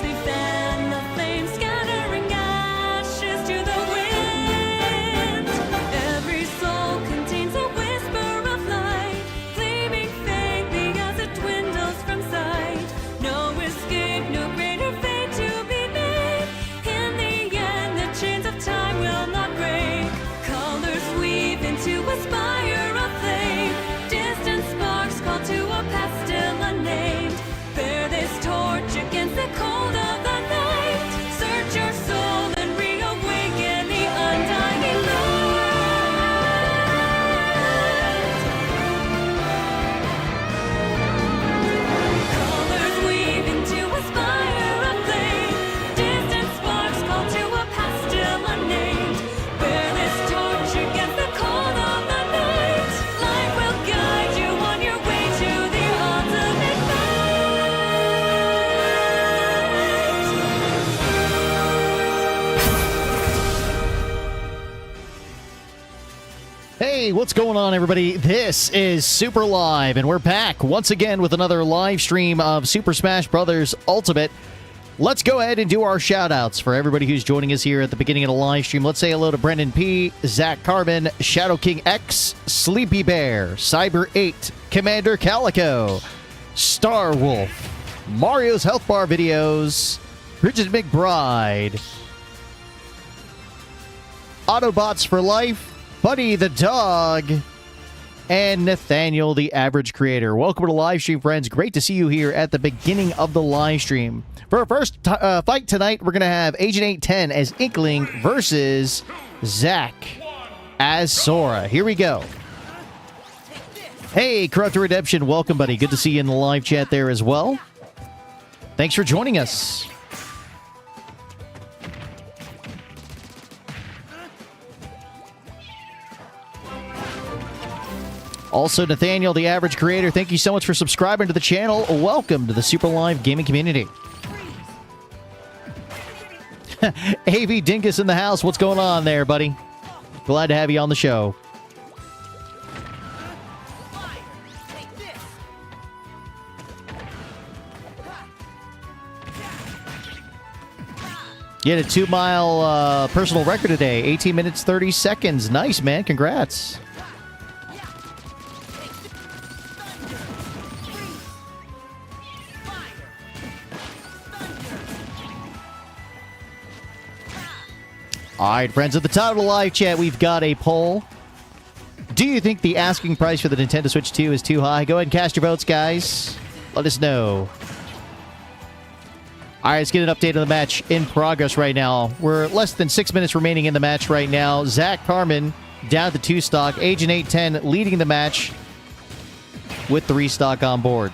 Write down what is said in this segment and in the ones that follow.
they fan the flames, scattering ashes to the wind. Every soul contains a whisper of light, gleaming faintly as it dwindles from sight. No escape, no greater fate to be made. In the end, the chains of time will not break. Colors weave into a spire of flame. Distant sparks call to a past still unnamed. Bear this torch against the cold of the night. Search your soul and reawaken the undying light. Colors weave into a spire of flame. Distant sparks call to a past still unnamed. Bear this torch against the cold of the night. Light will guide you on your way to the ultimate fight. Hey, what's going on, everybody? This is Super Live, and we're back once again with another live stream of Super Smash Bros. Ultimate. Let's go ahead and do our shout-outs for everybody who's joining us here at the beginning of the live stream. Let's say hello to Brendan P., Zach Carbon, Shadow King X, Sleepy Bear, Cyber 8, Commander Calico, Star Wolf, Mario's Health Bar Videos, Bridget McBride, Autobots for Life, Buddy the Dog, and Nathaniel the Average Creator. Welcome to the live stream, friends. Great to see you here at the beginning of the live stream. For our first fight tonight, we're going to have Agent 810 as Inkling versus Zach as Sora. Here we go. Hey, Corrupted Redemption. Welcome, buddy. Good to see you in the live chat there as well. Thanks for joining us. Also, Nathaniel, the Average Creator, thank you so much for subscribing to the channel. Welcome to the Super Live gaming community. AV Dingus in the house. What's going on there, buddy? Glad to have you on the show. You had a 2-mile personal record today. 18 minutes, 30 seconds. Nice, man. Congrats. All right, friends, at the top of the live chat, we've got a poll. Do you think the asking price for the Nintendo Switch 2 is too high? Go ahead and cast your votes, guys. Let us know. All right, let's get an update on the match in progress right now. We're less than 6 minutes remaining in the match right now. Zach Carmen down to 2 stock. Agent 810 leading the match with 3 stock on board.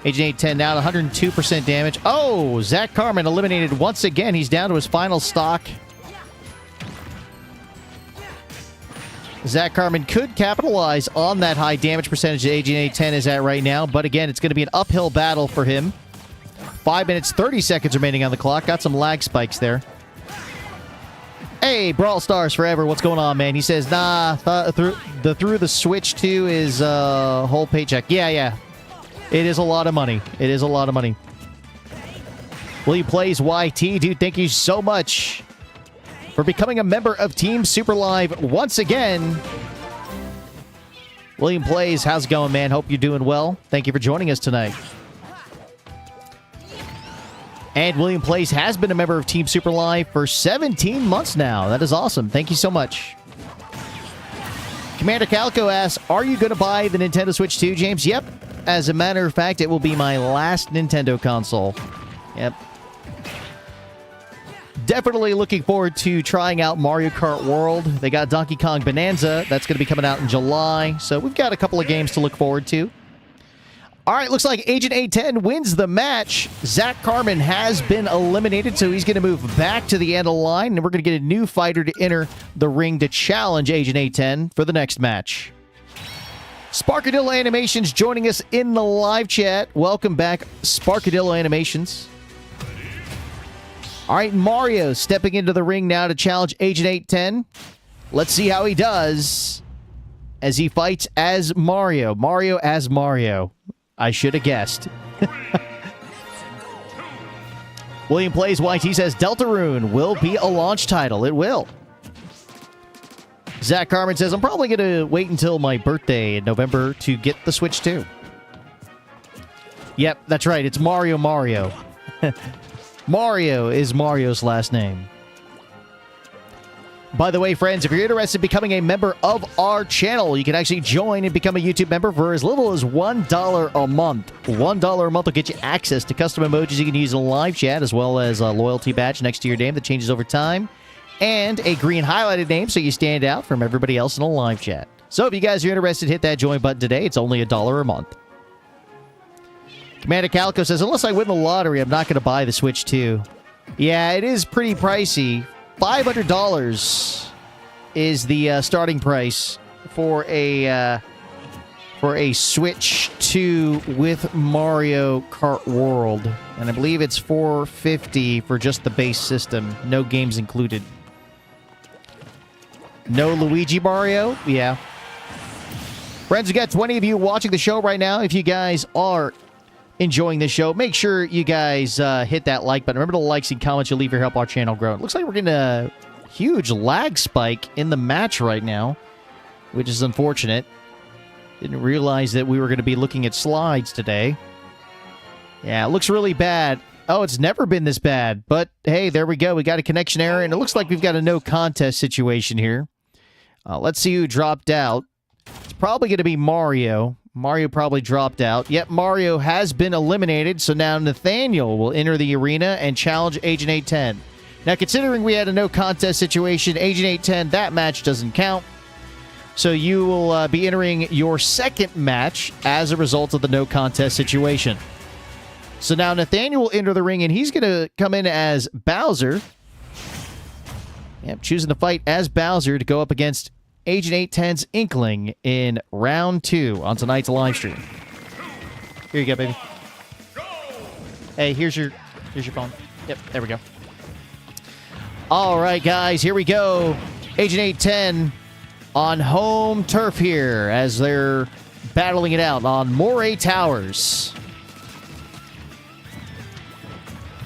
Agent 810 now at 102% damage. Oh, Zach Carmen eliminated once again. He's down to his final stock. Zach Carmen could capitalize on that high damage percentage that Agent 810 is at right now, but again, it's going to be an uphill battle for him. 5 minutes, 30 seconds remaining on the clock. Got some lag spikes there. Hey, Brawl Stars Forever, what's going on, man? He says, nah, through the Switch 2 is a whole paycheck. Yeah. It is a lot of money. It is a lot of money. Willie Plays YT, dude, thank you so much for becoming a member of Team Super Live once again. William Plays, how's it going, man? Hope you're doing well. Thank you for joining us tonight. And William Plays has been a member of Team Super Live for 17 months now. That is awesome. Thank you so much. Commander Calico asks, are you going to buy the Nintendo Switch 2, James? Yep. As a matter of fact, it will be my last Nintendo console. Yep. Definitely looking forward to trying out Mario Kart World. They got Donkey Kong Bonanza. That's going to be coming out in July. So we've got a couple of games to look forward to. All right, looks like Agent 810 wins the match. Zach Carmen has been eliminated, so he's going to move back to the end of the line, and we're going to get a new fighter to enter the ring to challenge Agent 810 for the next match. Sparkadillo Animations joining us in the live chat. Welcome back, Sparkadillo Animations. All right, Mario stepping into the ring now to challenge Agent 810. Let's see how he does as he fights as Mario. Mario as Mario. I should have guessed. William Plays YT says Deltarune will be a launch title. It will. Zach Carmen says, I'm probably going to wait until my birthday in November to get the Switch 2. Yep, that's right. It's Mario Mario. Mario is Mario's last name. By the way, friends, if you're interested in becoming a member of our channel, you can actually join and become a YouTube member for as little as $1 a month. $1 a month will get you access to custom emojis you can use in a live chat, as well as a loyalty badge next to your name that changes over time, and a green highlighted name so you stand out from everybody else in a live chat. So if you guys are interested, hit that join button today. It's only $1 a month. Commander Calico says, unless I win the lottery, I'm not going to buy the Switch 2. Yeah, it is pretty pricey. $500 is the starting price for a Switch 2 with Mario Kart World, and I believe it's $450 for just the base system, no games included. No Luigi Mario? Yeah. Friends, we got 20 of you watching the show right now. If you guys are enjoying this show, make sure you guys hit that like button. Remember the likes and comments you'll leave here help our channel grow. It looks like we're getting a huge lag spike in the match right now, which is unfortunate. Didn't realize that we were going to be looking at slides today. Yeah, it looks really bad. Oh, it's never been this bad. But hey, there we go. We got a connection error, and it looks like we've got a no contest situation here. Let's see who dropped out. It's probably going to be Mario. Mario probably dropped out. Yep, Mario has been eliminated, so now Nathaniel will enter the arena and challenge Agent 810. Now, considering we had a no contest situation, Agent 810, that match doesn't count. So you will be entering your second match as a result of the no contest situation. So now Nathaniel will enter the ring, and he's going to come in as Bowser. Yep, choosing to fight as Bowser to go up against Agent 810's Inkling in round 2 on tonight's live stream. Here you go, baby. Hey, here's your phone. Yep, there we go. All right, guys, here we go. Agent 810 on home turf here as they're battling it out on Moray Towers.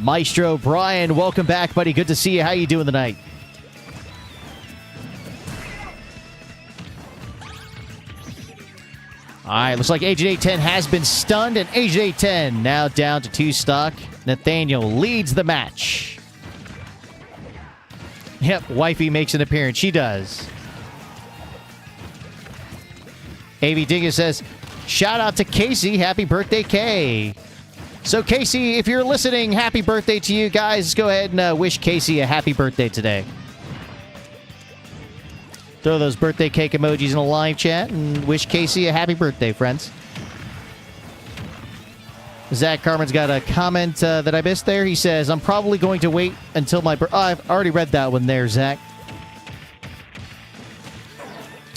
Maestro Brian, welcome back, buddy. Good to see you. How you doing tonight? All right, looks like Agent 810 has been stunned, and Agent 810 now down to 2 stock. Nathaniel leads the match. Yep, wifey makes an appearance. She does. AV Digger says, shout out to Casey. Happy birthday, Kay. So, Casey, if you're listening, happy birthday to you guys. Go ahead and wish Casey a happy birthday today. Throw those birthday cake emojis in a live chat and wish Casey a happy birthday, friends. Zach Carmen's got a comment that I missed there. He says, I'm probably going to wait until my birthday. Oh, I've already read that one there, Zach.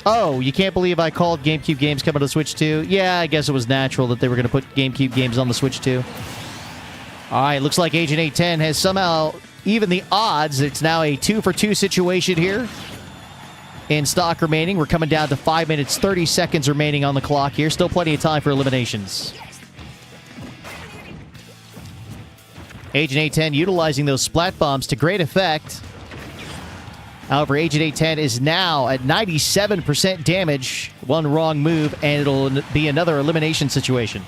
Oh, you can't believe I called GameCube games coming to Switch 2? Yeah, I guess it was natural that they were going to put GameCube games on the Switch 2. All right, looks like Agent 810 has somehow evened the odds. It's now a 2-for-2 situation here. In stock remaining, we're coming down to 5 minutes, 30 seconds remaining on the clock here. Still plenty of time for eliminations. Agent 810 utilizing those splat bombs to great effect. However, Agent 810 is now at 97% damage. One wrong move, and it'll be another elimination situation.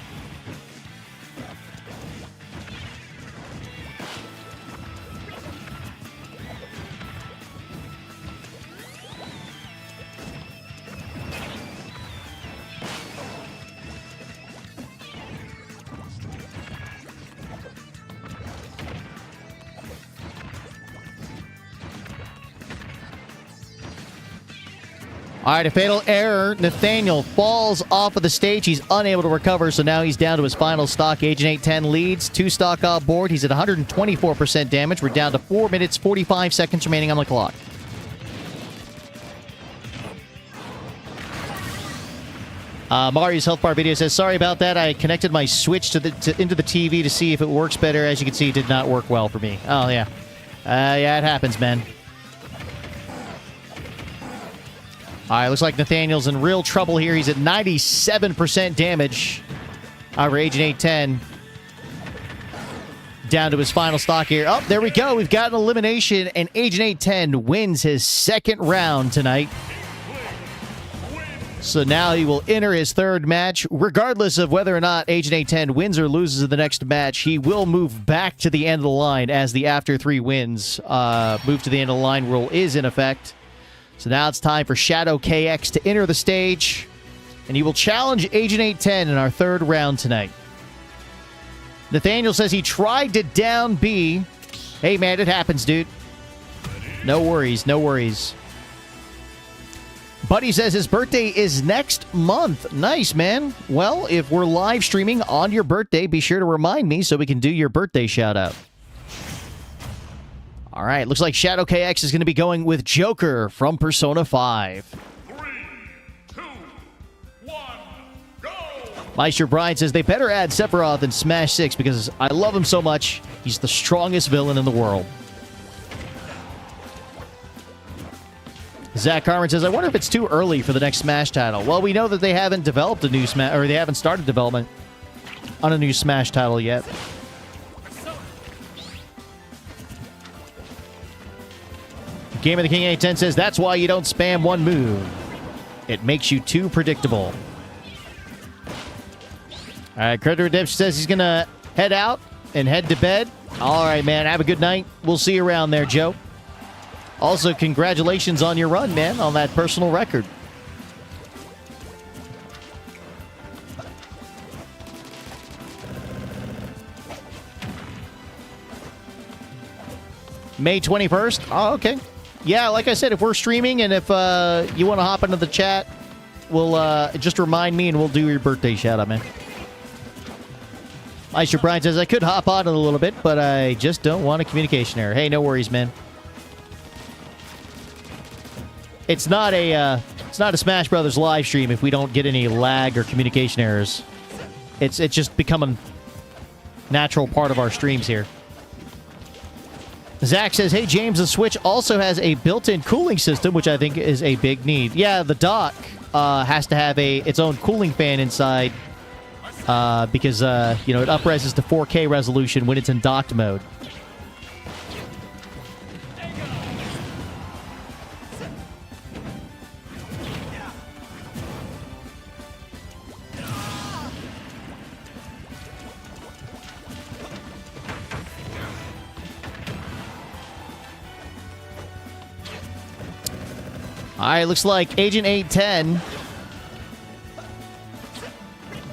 All right, a fatal error. Nathaniel falls off of the stage. He's unable to recover, so now he's down to his final stock. Agent 810 leads. 2 stock off board. He's at 124% damage. We're down to 4 minutes, 45 seconds remaining on the clock. Mario's health bar video says, sorry about that. I connected my Switch into the TV to see if it works better. As you can see, it did not work well for me. Oh, yeah. Yeah, it happens, man. All right, looks like Nathaniel's in real trouble here. He's at 97% damage. However, Agent 810 down to his final stock here. Oh, there we go. We've got an elimination, and Agent 810 wins his second round tonight. So now he will enter his third match. Regardless of whether or not Agent 810 wins or loses in the next match, he will move back to the end of the line as the after 3 wins move to the end of the line rule is in effect. So now it's time for Shadow KX to enter the stage, and he will challenge Agent 810 in our third round tonight. Nathaniel says he tried to down B. Hey, man, it happens, dude. No worries, no worries. Buddy says his birthday is next month. Nice, man. Well, if we're live streaming on your birthday, be sure to remind me so we can do your birthday shout-out. All right, looks like Shadow KX is going to be going with Joker from Persona 5. 3, 2, 1, go! Meister Brian says they better add Sephiroth in Smash 6 because I love him so much. He's the strongest villain in the world. Zach Carmen says, I wonder if it's too early for the next Smash title. Well, we know that they haven't developed a new Smash, or they haven't started development on a new Smash title yet. Game of the King 810 says, that's why you don't spam one move. It makes you too predictable. All right, Credit Redemption says he's going to head out and head to bed. All right, man, have a good night. We'll see you around there, Joe. Also, congratulations on your run, man, on that personal record. May 21st? Oh, okay. Yeah, like I said, if we're streaming and if you want to hop into the chat, we'll just remind me and we'll do your birthday shout-out, man. Meister Brian says, I could hop on in a little bit, but I just don't want a communication error. Hey, no worries, man. It's not a Smash Brothers live stream if we don't get any lag or communication errors. It's just become a natural part of our streams here. Zach says, hey, James, the Switch also has a built-in cooling system, which I think is a big need. Yeah, the dock has to have its own cooling fan inside because, you know, it upreses to 4K resolution when it's in docked mode. All right, looks like Agent 810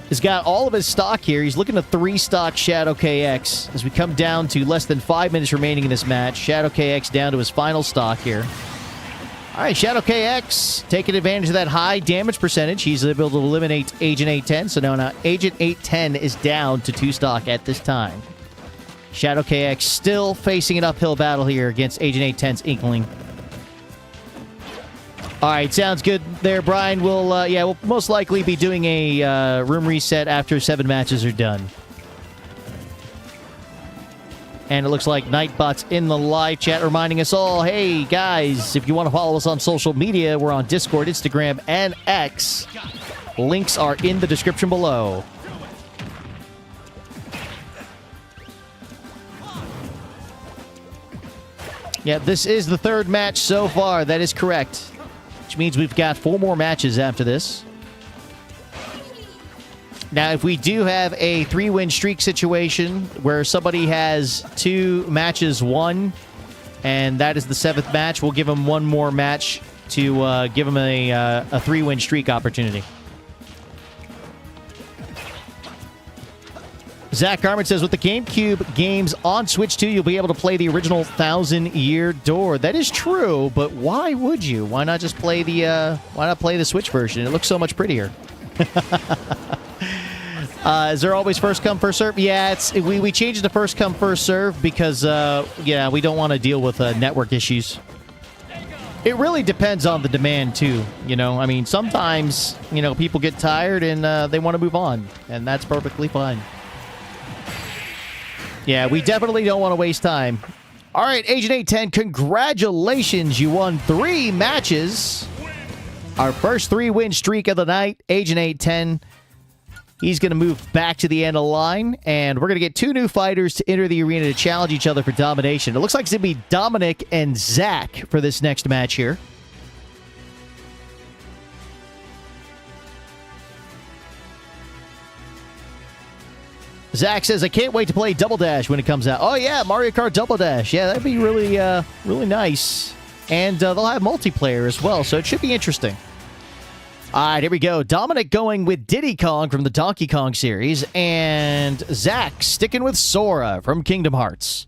has got all of his stock here. He's looking to 3-stock Shadow KX as we come down to less than 5 minutes remaining in this match. Shadow KX down to his final stock here. All right, Shadow KX taking advantage of that high damage percentage. He's able to eliminate Agent 810. So now Agent 810 is down to 2-stock at this time. Shadow KX still facing an uphill battle here against Agent 810's Inkling. All right, sounds good there, Brian. We'll most likely be doing a room reset after 7 matches are done. And it looks like Nightbot's in the live chat reminding us all, hey, guys, if you want to follow us on social media, we're on Discord, Instagram, and X. Links are in the description below. Yeah, this is the 3rd match so far. That is correct. Which means we've got 4 more matches after this. Now, if we do have a 3-win streak situation where somebody has 2 matches won, and that is the 7th match, we'll give them 1 more match to give them a 3-win streak opportunity. Zach Carmen says, with the GameCube games on Switch 2, you'll be able to play the original 1000-Year Door. That is true, but why would you? Why not just play the Switch version? It looks so much prettier. Is there always first come, first serve? Yeah, we changed it to first come, first serve because, yeah, we don't want to deal with network issues. It really depends on the demand, too. You know, I mean, sometimes, you know, people get tired and they want to move on, and that's perfectly fine. Yeah, we definitely don't want to waste time. All right, Agent 810, congratulations. You won 3 matches. Our first 3-win streak of the night. Agent 810 He's going to move back to the end of the line, and we're going to get 2 new fighters to enter the arena to challenge each other for domination. It looks like it's going to be Dominic and Zach for this next match here. Zach says, I can't wait to play Double Dash when it comes out. Oh, yeah, Mario Kart Double Dash. Yeah, that'd be really, really nice. And they'll have multiplayer as well, so it should be interesting. All right, here we go. Dominic going with Diddy Kong from the Donkey Kong series, and Zach sticking with Sora from Kingdom Hearts.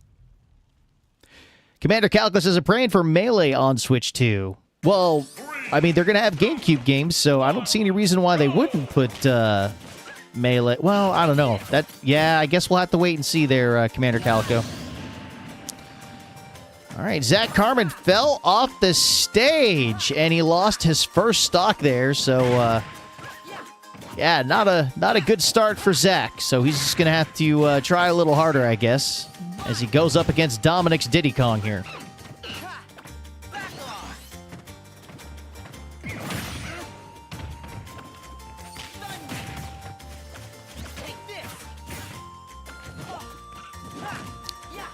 Commander Calculus is praying for Melee on Switch 2. Well, I mean, they're going to have GameCube games, so I don't see any reason why they wouldn't put Melee. Well, I don't know. Yeah, I guess we'll have to wait and see there, Commander Calico. All right, Zach Carmen fell off the stage, and he lost his first stock there. So, yeah, not a good start for Zach. So he's just gonna have to try a little harder, I guess, as he goes up against Dominic's Diddy Kong here.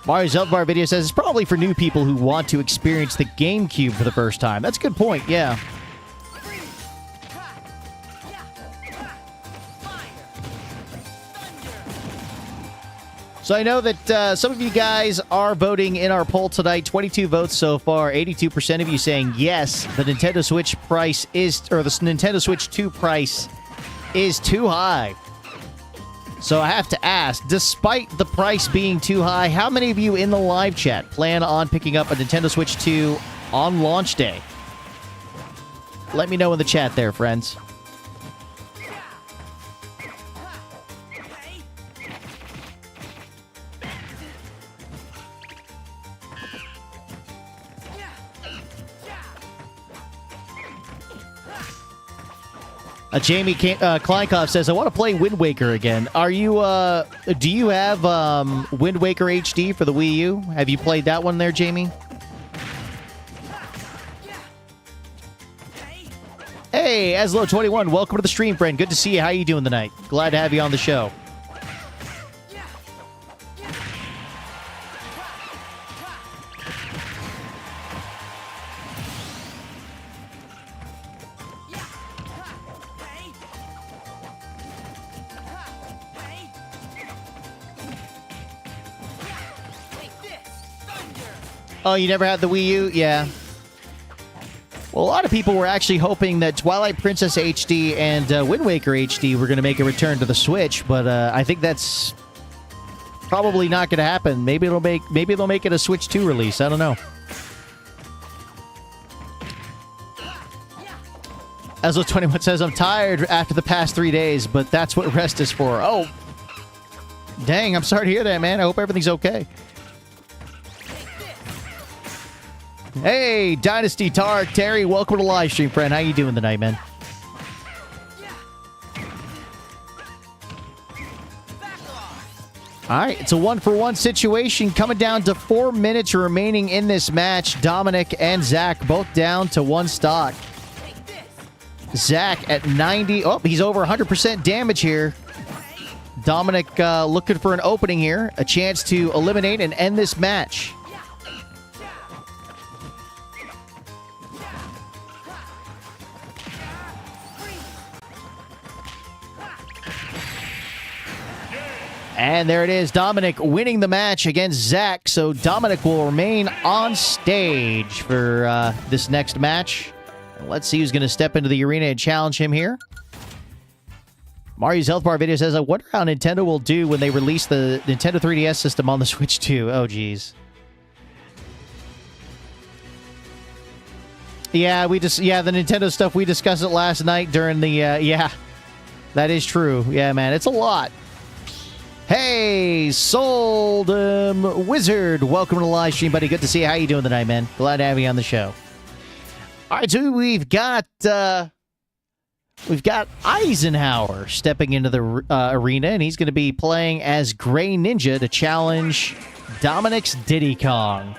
Mario Zeltbar video says it's probably for new people who want to experience the GameCube for the first time. That's a good point, yeah. So I know that some of you guys are voting in our poll tonight. 22 votes so far. 82% of you saying yes, the Nintendo Switch price is, or the Nintendo Switch 2 price is too high. So I have to ask, despite the price being too high, how many of you in the live chat plan on picking up a Nintendo Switch 2 on launch day? Let me know in the chat there, friends. Jamie Kleinkopf says, I want to play Wind Waker again. Are you, do you have Wind Waker HD for the Wii U? Have you played that one there, Jamie? Hey, Aslo21, welcome to the stream, friend. Good to see you. How you doing tonight? Glad to have you on the show. Oh, you never had the Wii U? Yeah. Well, a lot of people were actually hoping that Twilight Princess HD and Wind Waker HD were going to make a return to the Switch, but I think that's probably not going to happen. Maybe they'll make it a Switch 2 release. I don't know. Aslo21 says, I'm tired after the past 3 days, but that's what rest is for. Oh, dang, I'm sorry to hear that, man. I hope everything's okay. Hey, Dynasty Tark, Terry, welcome to the live stream, friend. How you doing tonight, man? All right, it's a 1-for-1 situation coming down to 4 minutes remaining in this match. Dominic and Zach both down to 1 stock. Zach at 90. Oh, he's over 100% damage here. Dominic looking for an opening here, a chance to eliminate and end this match. And there it is, Dominic winning the match against Zach. So Dominic will remain on stage for this next match. Let's see who's going to step into the arena and challenge him here. Mario's Health Bar video says, I wonder how Nintendo will do when they release the Nintendo 3DS system on the Switch 2. Oh, geez. Yeah, the Nintendo stuff, we discussed it last night during the, yeah, that is true. Yeah, man, it's a lot. Hey, Sold Wizard, welcome to the live stream, buddy. Good to see you. How you doing tonight, man? Glad to have you on the show. All right, so we've got Eisenhower stepping into the arena, and he's going to be playing as Gray Ninja to challenge Dominic's Diddy Kong.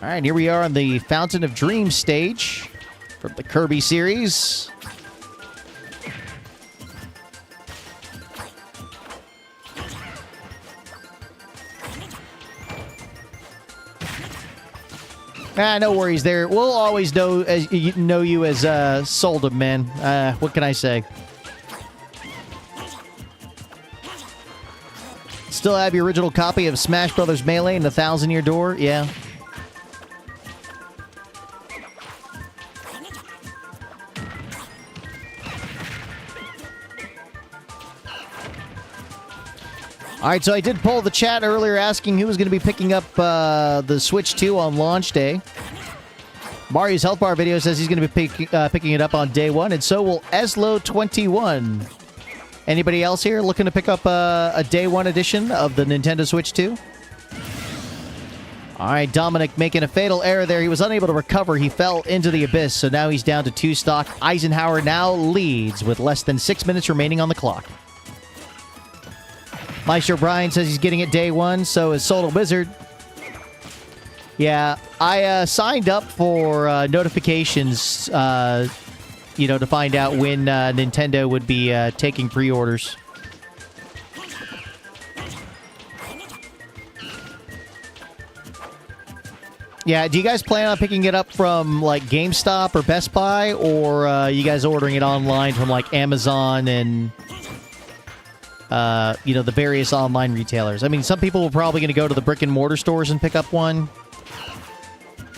All right, here we are on the Fountain of Dreams stage from the Kirby series. No worries there. We'll always know you as Soldem, man. What can I say? Still have your original copy of Smash Brothers Melee and the 1,000-Year Door? Yeah. All right, so I did poll the chat earlier asking who was going to be picking up the Switch 2 on launch day. Mario's Health Bar video says he's going to be picking it up on day one, and so will Eslo21. Anybody else here looking to pick up a day one edition of the Nintendo Switch 2? All right, Dominic making a fatal error there. He was unable to recover. He fell into the abyss, so now he's down to 2 stock. Eisenhower now leads with less than 6 minutes remaining on the clock. Maestro Brian says he's getting it day one, so is Soda Wizard. Yeah, I signed up for notifications, to find out when Nintendo would be taking pre-orders. Yeah, do you guys plan on picking it up from, like, GameStop or Best Buy, or you guys ordering it online from, like, Amazon and... the various online retailers? I mean, some people are probably going to go to the brick and mortar stores and pick up one.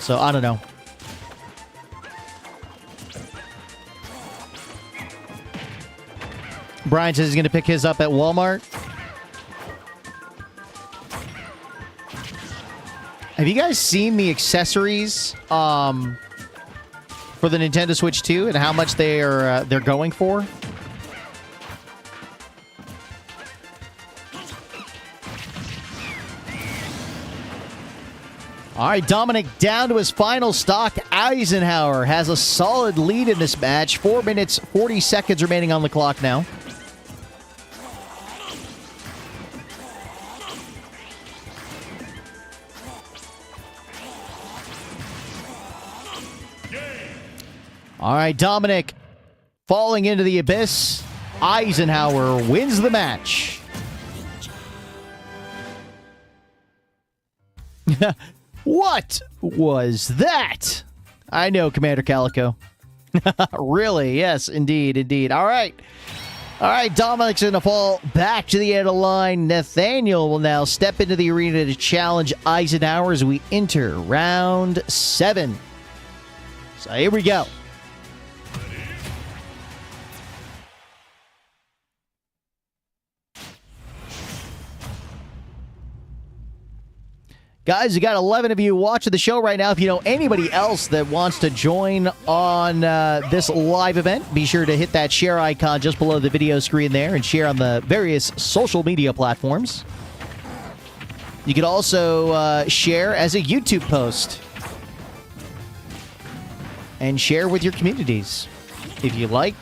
So, I don't know. Brian says he's going to pick his up at Walmart. Have you guys seen the accessories for the Nintendo Switch 2 and how much they're going for? All right, Dominic down to his final stock. Eisenhower has a solid lead in this match. 4 minutes, 40 seconds remaining on the clock now. All right, Dominic falling into the abyss. Eisenhower wins the match. What was that? I know, Commander Calico. Really? Yes, indeed, indeed. All right. All right, Dominic's going to fall back to the end of the line. Nathaniel will now step into the arena to challenge Eisenhower as we enter round 7. So here we go. Guys, you got 11 of you watching the show right now. If you know anybody else that wants to join on this live event, be sure to hit that share icon just below the video screen there and share on the various social media platforms. You could also share as a YouTube post and share with your communities if you like.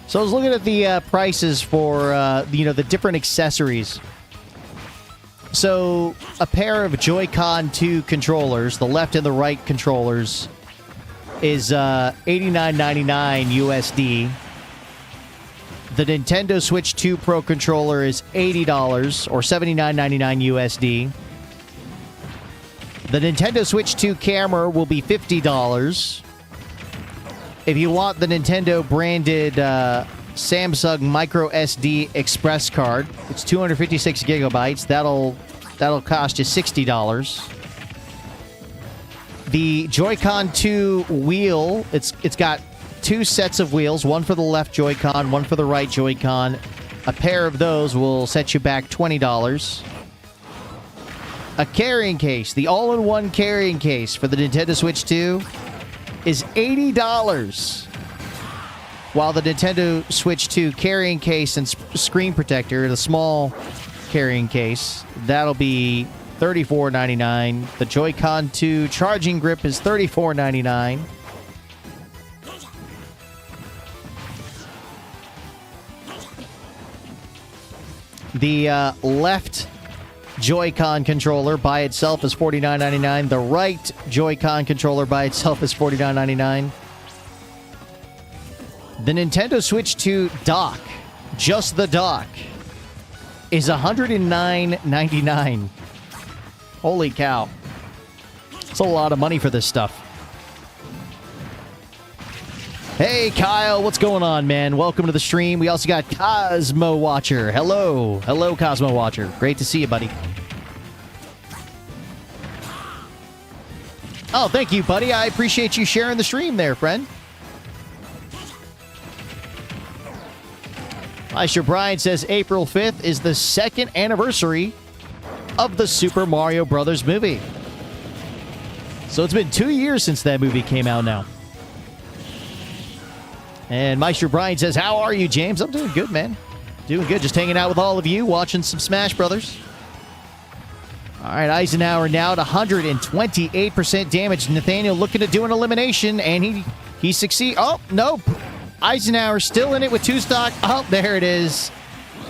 So I was looking at the prices for, the different accessories. So a pair of Joy-Con 2 controllers, the left and the right controllers, is $89.99 USD. The Nintendo Switch 2 Pro controller is $80 or $79.99 USD. The Nintendo Switch 2 camera will be $50. If you want the Nintendo branded Samsung Micro SD Express card, it's 256 gigabytes. That'll cost you $60. The Joy-Con 2 wheel, it's got 2 sets of wheels, one for the left Joy-Con, one for the right Joy-Con. A pair of those will set you back $20. A carrying case, the all-in-one carrying case for the Nintendo Switch 2 is $80, while the Nintendo Switch 2 carrying case and screen protector, the small carrying case, that'll be $34.99. The Joy-Con 2 charging grip is $34.99. The left Joy-Con controller by itself is $49.99. The right Joy-Con controller by itself is $49.99. The Nintendo Switch 2 dock, just the dock, is $109.99. Holy cow. It's a lot of money for this stuff. Hey, Kyle, what's going on, man? Welcome to the stream. We also got Cosmo Watcher. Hello. Hello, Cosmo Watcher. Great to see you, buddy. Oh, thank you, buddy. I appreciate you sharing the stream there, friend. Meister Brian says April 5th is the 2nd anniversary of the Super Mario Brothers movie. So it's been 2 years since that movie came out now. And Meister Brian says, how are you, James? I'm doing good, man. Doing good. Just hanging out with all of you, watching some Smash Brothers. All right, Eisenhower now at 128% damage. Nathaniel looking to do an elimination, and he succeeds. Oh, nope. Eisenhower still in it with 2 stock. Oh, there it is.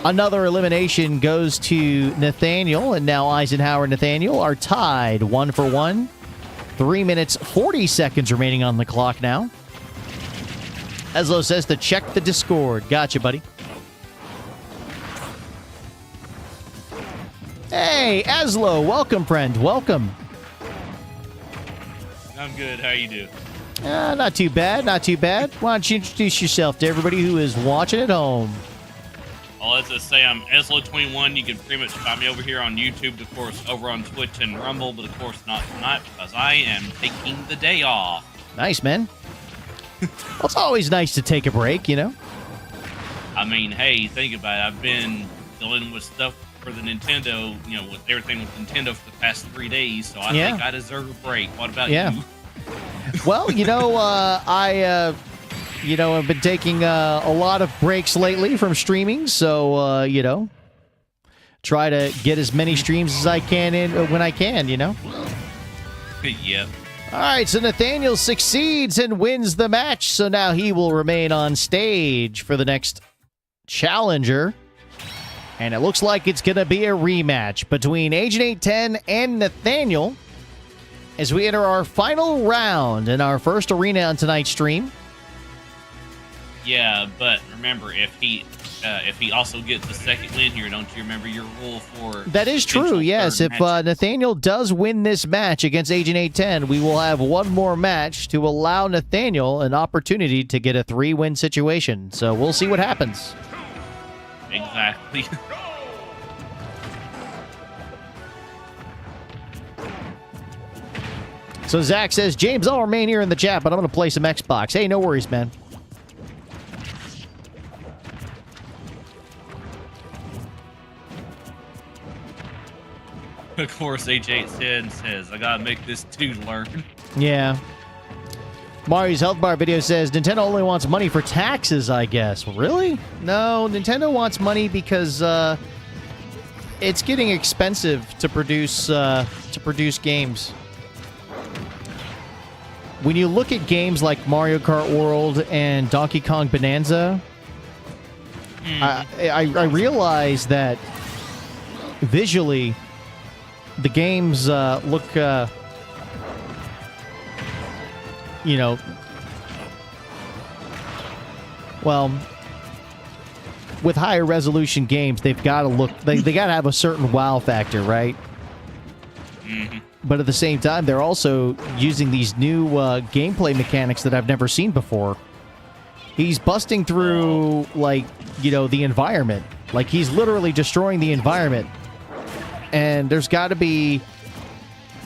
Another elimination goes to Nathaniel, and now Eisenhower and Nathaniel are tied 1 for 1. 3 minutes, 40 seconds remaining on the clock now. Eslo says to check the Discord. Gotcha, buddy. Hey, Eslo. Welcome, friend. Welcome. I'm good. How you do? Not too bad. Not too bad. Why don't you introduce yourself to everybody who is watching at home? Well, as I say, I'm Eslo21. You can pretty much find me over here on YouTube, of course, over on Twitch and Rumble, but of course not tonight because I am taking the day off. Nice, man. Well, it's always nice to take a break, you know? I mean, hey, think about it. I've been dealing with stuff for the Nintendo, you know, with everything with Nintendo for the past 3 days, so I think I deserve a break. What about you? Well, you know, I've been taking a lot of breaks lately from streaming, so, you know, try to get as many streams as I can in when I can, you know? Yep. All right, so Nathaniel succeeds and wins the match, so now he will remain on stage for the next challenger. And it looks like it's going to be a rematch between Agent 810 and Nathaniel as we enter our final round in our first arena on tonight's stream. Yeah, but remember, if he also gets the second win here, don't you remember your rule for... That is true, yes. If Nathaniel does win this match against Agent 810, we will have one more match to allow Nathaniel an opportunity to get a 3-win situation. So we'll see what happens. Exactly. So Zach says, James, I'll remain here in the chat, but I'm going to play some Xbox. Hey, no worries, man. Of course, H810 says, I gotta make this too learn. Yeah. Mario's Health Bar video says, Nintendo only wants money for taxes, I guess. Really? No, Nintendo wants money because it's getting expensive to produce games. When you look at games like Mario Kart World and Donkey Kong Bonanza, I realize that visually the games look, you know, well, with higher resolution games, they've got to look, they got to have a certain wow factor, right? Mm-hmm. But at the same time, they're also using these new gameplay mechanics that I've never seen before. He's busting through, like, you know, the environment. Like, he's literally destroying the environment. And there's got to be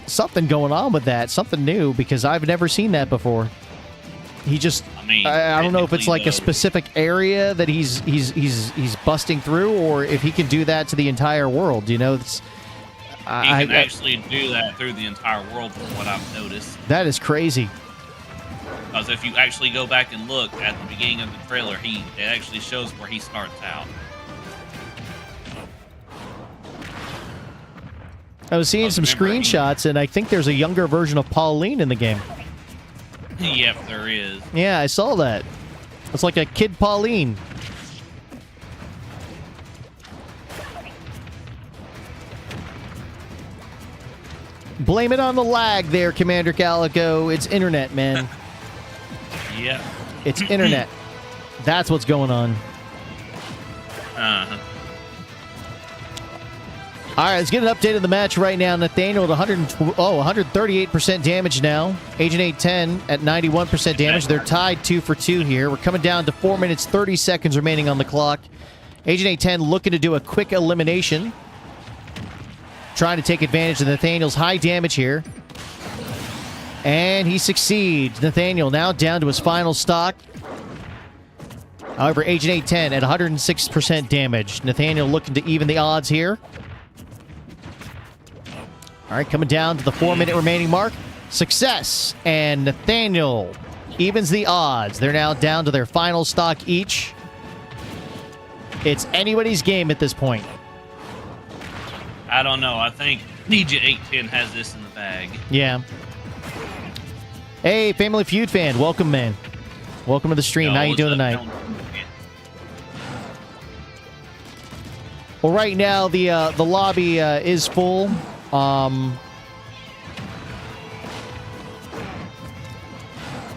something going on with that, something new, because I've never seen that before. He just, I don't know if it's like a specific area that he's busting through, or if he can do that to the entire world. You know, it's. He can actually do that through the entire world, from what I've noticed. That is crazy. Because if you actually go back and look at the beginning of the trailer, it actually shows where he starts out. I was seeing some screenshots, and I think there's a younger version of Pauline in the game. Yep, there is. Yeah, I saw that. It's like a kid Pauline. Blame it on the lag there, Commander Calico. It's internet, man. Yeah. It's internet. That's what's going on. Uh-huh. All right, let's get an update of the match right now. Nathaniel at 138% damage now. Agent 810 at 91% damage. They're tied 2 for 2 here. We're coming down to 4 minutes, 30 seconds remaining on the clock. Agent 810 looking to do a quick elimination. Trying to take advantage of Nathaniel's high damage here. And he succeeds. Nathaniel now down to his final stock. However, Agent 810 at 106% damage. Nathaniel looking to even the odds here. All right, coming down to the 4-minute remaining mark. Success. And Nathaniel evens the odds. They're now down to their final stock each. It's anybody's game at this point. I don't know. I think Ninja 810 has this in the bag. Yeah. Hey, Family Feud fan. Welcome, man. Welcome to the stream. How you doing tonight? Well, right now, the lobby is full.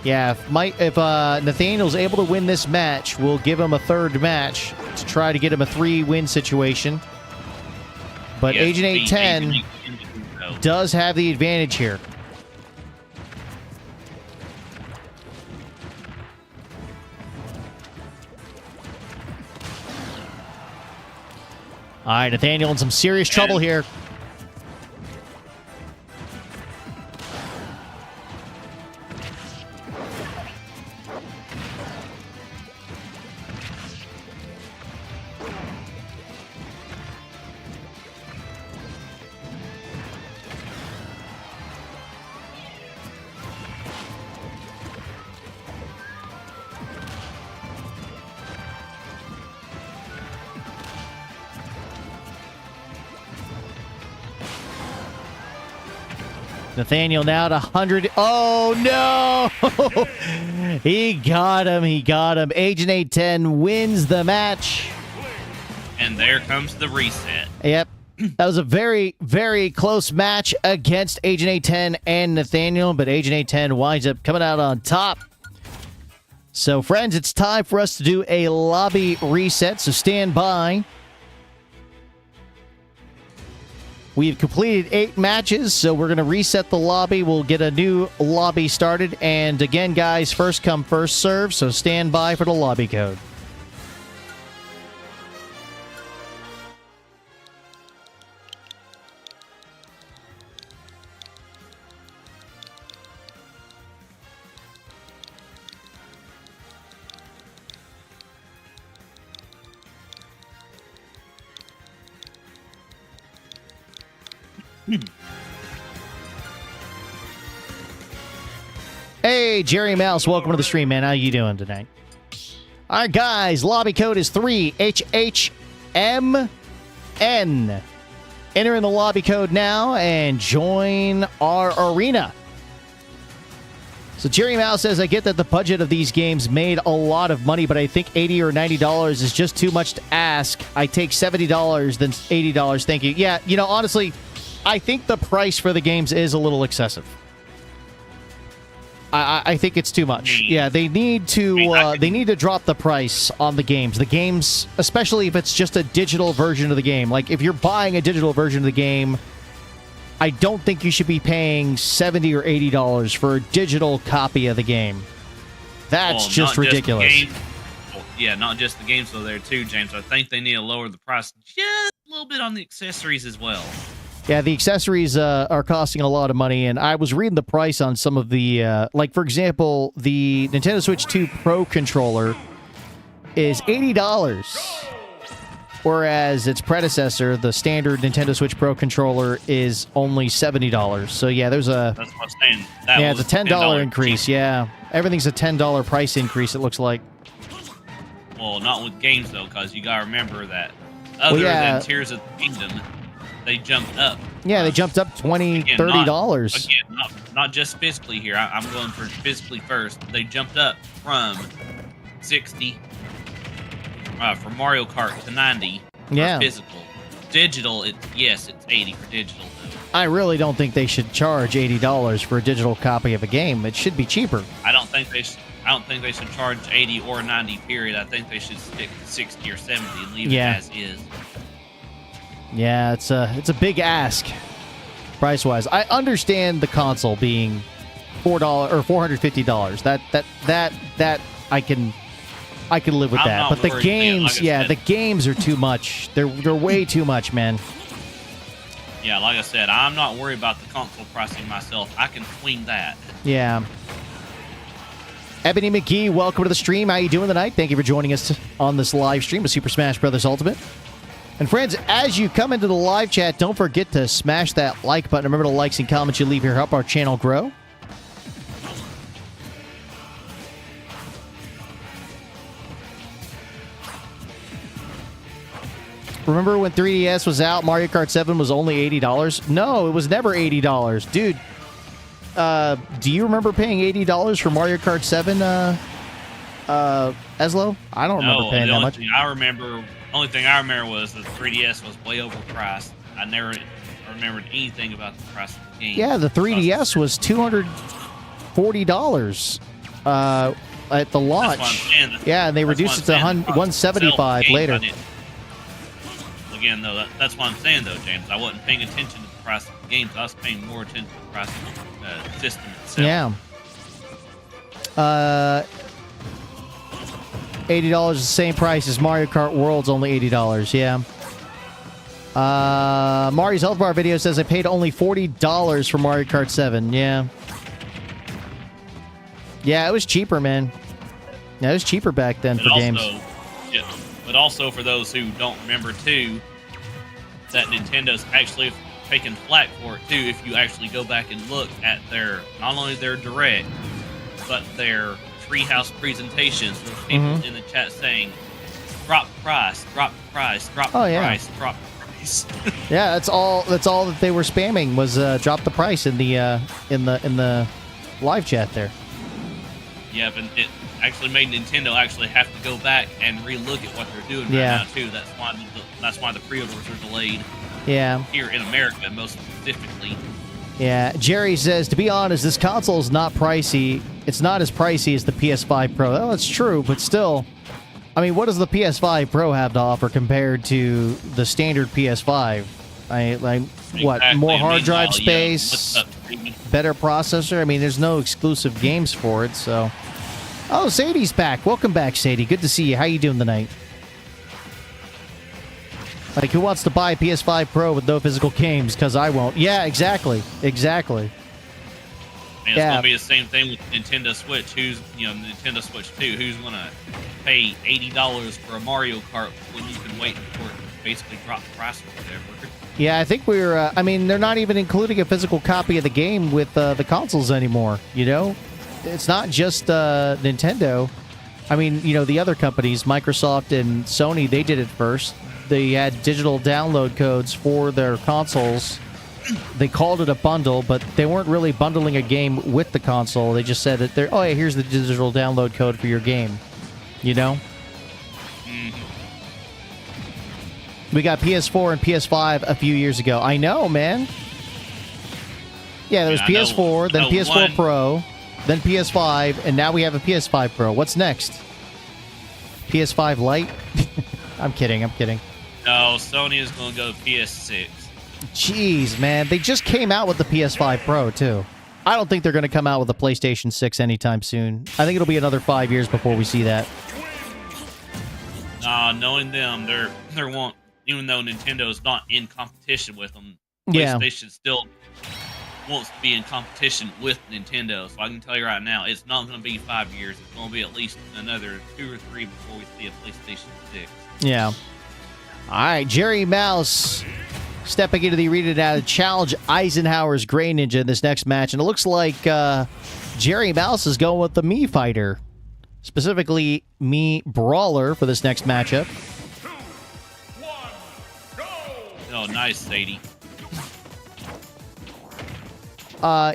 Yeah, if Nathaniel's able to win this match, we'll give him a third match to try to get him a 3-win situation. But Yes, Agent 810 does have the advantage here. All right, Nathaniel in some serious trouble here. Nathaniel now at 100. Oh, no! He got him. He got him. Agent 810 wins the match. And there comes the reset. Yep. That was a very, very close match against Agent 810 and Nathaniel, but Agent 810 winds up coming out on top. So, friends, it's time for us to do a lobby reset, so stand by. We've completed 8 matches, so we're going to reset the lobby. We'll get a new lobby started. And again, guys, first come, first serve, so stand by for the lobby code. Hey, Jerry Mouse, welcome to the stream, man. How you doing tonight? All right, guys, lobby code is 3HHMN. Enter in the lobby code now and join our arena. So Jerry Mouse says, I get that the budget of these games made a lot of money, but I think $80 or $90 is just too much to ask. I take $70 than $80. Thank you. Yeah, you know, honestly, I think the price for the games is a little excessive. I think it's too much. Yeah, they need to drop the price on the games. The games, especially if it's just a digital version of the game. Like if you're buying a digital version of the game, I don't think you should be paying $70 or $80 for a digital copy of the game. That's just ridiculous. Yeah, not just the games though there too, James. I think they need to lower the price just a little bit on the accessories as well. Yeah, the accessories are costing a lot of money, and I was reading the price on some of the, like, for example, the Nintendo Switch 2 Pro controller is $80, whereas its predecessor, the standard Nintendo Switch Pro controller, is only $70. So, yeah, there's a... That's what I'm saying. It's a $10 increase, yeah. Everything's a $10 price increase, it looks like. Well, not with games, though, because you got to remember that other than Tears of the Kingdom... They jumped up. Yeah, they jumped up $20, $30. Again, not just physically here. I'm going for physically first. They jumped up from 60 for Mario Kart to 90 for physical. digital, yes, it's 80 for digital though. I really don't think they should charge $80 for a digital copy of a game. It should be cheaper. I don't think they should charge 80 or 90. Period. I think they should stick to 60 or 70 and leave it as is. Yeah, it's a big ask, price wise. I understand the console being $4 or $450. That I can live with I'm that. not But the worried. games, Yeah, like I said, the games are too much. They're way too much, man. Yeah, like I said, I'm not worried about the console pricing myself. I can swing that. Yeah. Ebony McGee, welcome to the stream. How you doing tonight? Thank you for joining us on this live stream of Super Smash Bros. Ultimate. And friends, as you come into the live chat, don't forget to smash that like button. Remember, the likes and comments you leave here help our channel grow. Remember when 3DS was out, Mario Kart 7 was only $80? No, it was never $80. Dude, do you remember paying $80 for Mario Kart 7, Eslo? I don't remember paying that much. Only thing I remember was the 3DS was way overpriced. I never remembered anything about the price of the game. Yeah, the 3DS was $240 at the launch. That's what I'm saying. Yeah, and they reduced it to $175 later. Again, though, that's what I'm saying, though, James. I wasn't paying attention to the price of the games. I was paying more attention to the price of the system itself. Yeah. $80 is the same price as Mario Kart World's only $80. Yeah. Mario's Health Bar video says I paid only $40 for Mario Kart 7. Yeah. Yeah, it was cheaper, man. Yeah, it was cheaper back then for games. Yeah, but also for those who don't remember, too, that Nintendo's actually taken flack for it, too, if you actually go back and look at not only their Direct, but their Treehouse presentations. There's people in the chat saying, drop price, drop price, drop price, drop price. Yeah, that's all that they were spamming was drop the price in the live chat there. Yeah, but it actually made Nintendo actually have to go back and relook at what they're doing right now too. That's why the pre-orders are delayed. Yeah. Here in America, most specifically. Yeah. Jerry says, to be honest, this console is not pricey. It's not as pricey as the PS5 Pro. Oh, that's true, but still, I mean, what does the PS5 Pro have to offer compared to the standard PS5? What? More hard drive space, better processor. I mean, there's no exclusive games for it. So, oh, Sadie's back. Welcome back, Sadie. Good to see you. How you doing tonight? Like, who wants to buy a PS5 Pro with no physical games? Because I won't. Yeah, exactly. Exactly. And it's gonna be the same thing with Nintendo Switch. Nintendo Switch 2? Who's gonna pay $80 for a Mario Kart when you can wait for it to basically drop the price or whatever? Yeah, I think we're. I mean, they're not even including a physical copy of the game with the consoles anymore. You know, it's not just Nintendo. I mean, the other companies, Microsoft and Sony, they did it first. They had digital download codes for their consoles. They called it a bundle, but they weren't really bundling a game with the console. They just said that yeah, here's the digital download code for your game. You know? We got PS4 and PS5 a few years ago. I know, man. Yeah, there was PS4, then PS4 Pro, then PS5, and now we have a PS5 Pro. What's next? PS5 Lite? I'm kidding. No, Sony is going to go PS6. Jeez, man. They just came out with the PS5 Pro, too. I don't think they're going to come out with a PlayStation 6 anytime soon. I think it'll be another 5 years before we see that. Knowing them, they won't. Even though Nintendo's not in competition with them, PlayStation still wants to be in competition with Nintendo. So I can tell you right now, it's not going to be 5 years. It's going to be at least another 2 or 3 before we see a PlayStation 6. Yeah. All right, Jerry Mouse stepping into the arena now to challenge Eisenhower's Gray Ninja in this next match. And it looks like Jerry Mouse is going with the Mii fighter, specifically Mii Brawler for this next matchup. 2, 1, go! Oh, nice, Sadie.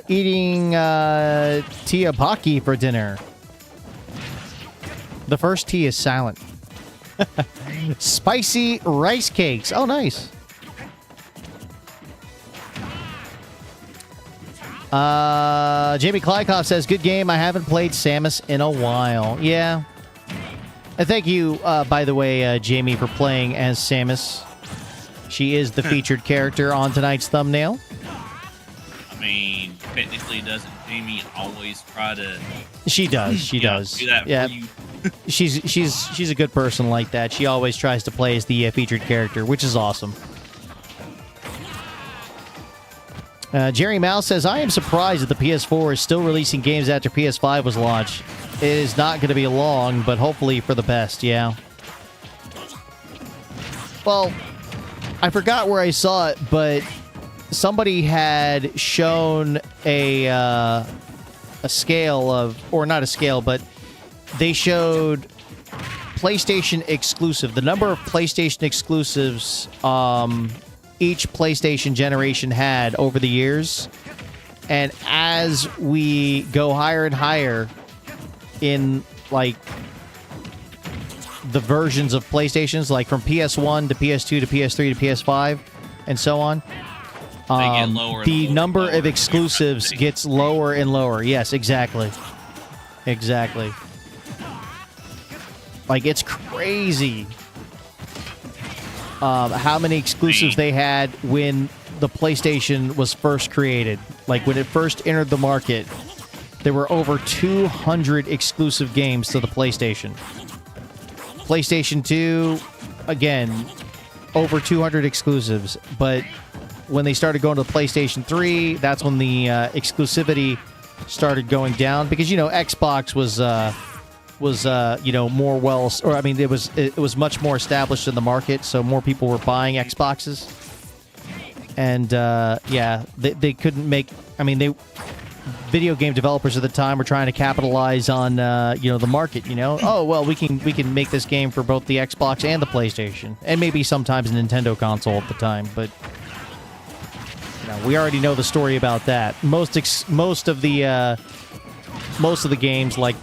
Eating teabaki for dinner. The first T is silent. Spicy rice cakes. Oh, nice. Jamie Klykov says, good game. I haven't played Samus in a while. Yeah. And thank you, by the way, Jamie, for playing as Samus. She is the featured character on tonight's thumbnail. I mean, technically, doesn't Jamie always try to? She does. She does. Do that yeah. for you? She's a good person like that. She always tries to play as the featured character, which is awesome. Jerry Mouse says, I am surprised that the PS4 is still releasing games after PS5 was launched. It is not going to be long, but hopefully for the best, yeah. Well, I forgot where I saw it, but somebody had shown a scale of, or not a scale, but they showed PlayStation exclusive, the number of PlayStation exclusives each PlayStation generation had over the years. And as we go higher and higher in, like, the versions of PlayStations, like from PS1 to PS2 to PS3 to PS5 and so on, Get lower the and number lower of exclusives gets lower and lower. Yes, exactly. Exactly. Like, it's crazy how many exclusives they had when the PlayStation was first created. Like, when it first entered the market, there were over 200 exclusive games to the PlayStation. PlayStation 2, again, over 200 exclusives. But when they started going to the PlayStation 3, that's when the exclusivity started going down. Because, you know, Xbox was you know, more well, or I mean, it was much more established in the market, so more people were buying Xboxes. And yeah, they couldn't make. I mean, video game developers at the time were trying to capitalize on you know, the market. You know, oh well, we can make this game for both the Xbox and the PlayStation, and maybe sometimes a Nintendo console at the time. But you know, we already know the story about that. Most of the games, like,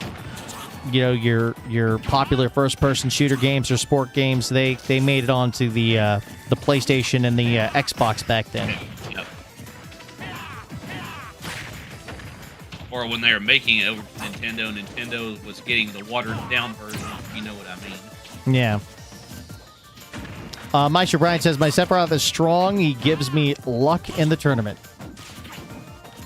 you know, your popular first-person shooter games or sport games, they made it onto the PlayStation and the Xbox back then. Yep. Or when they were making it over to Nintendo was getting the watered-down version, if you know what I mean. Yeah. Meister Brian says, my Sephiroth is strong. He gives me luck in the tournament.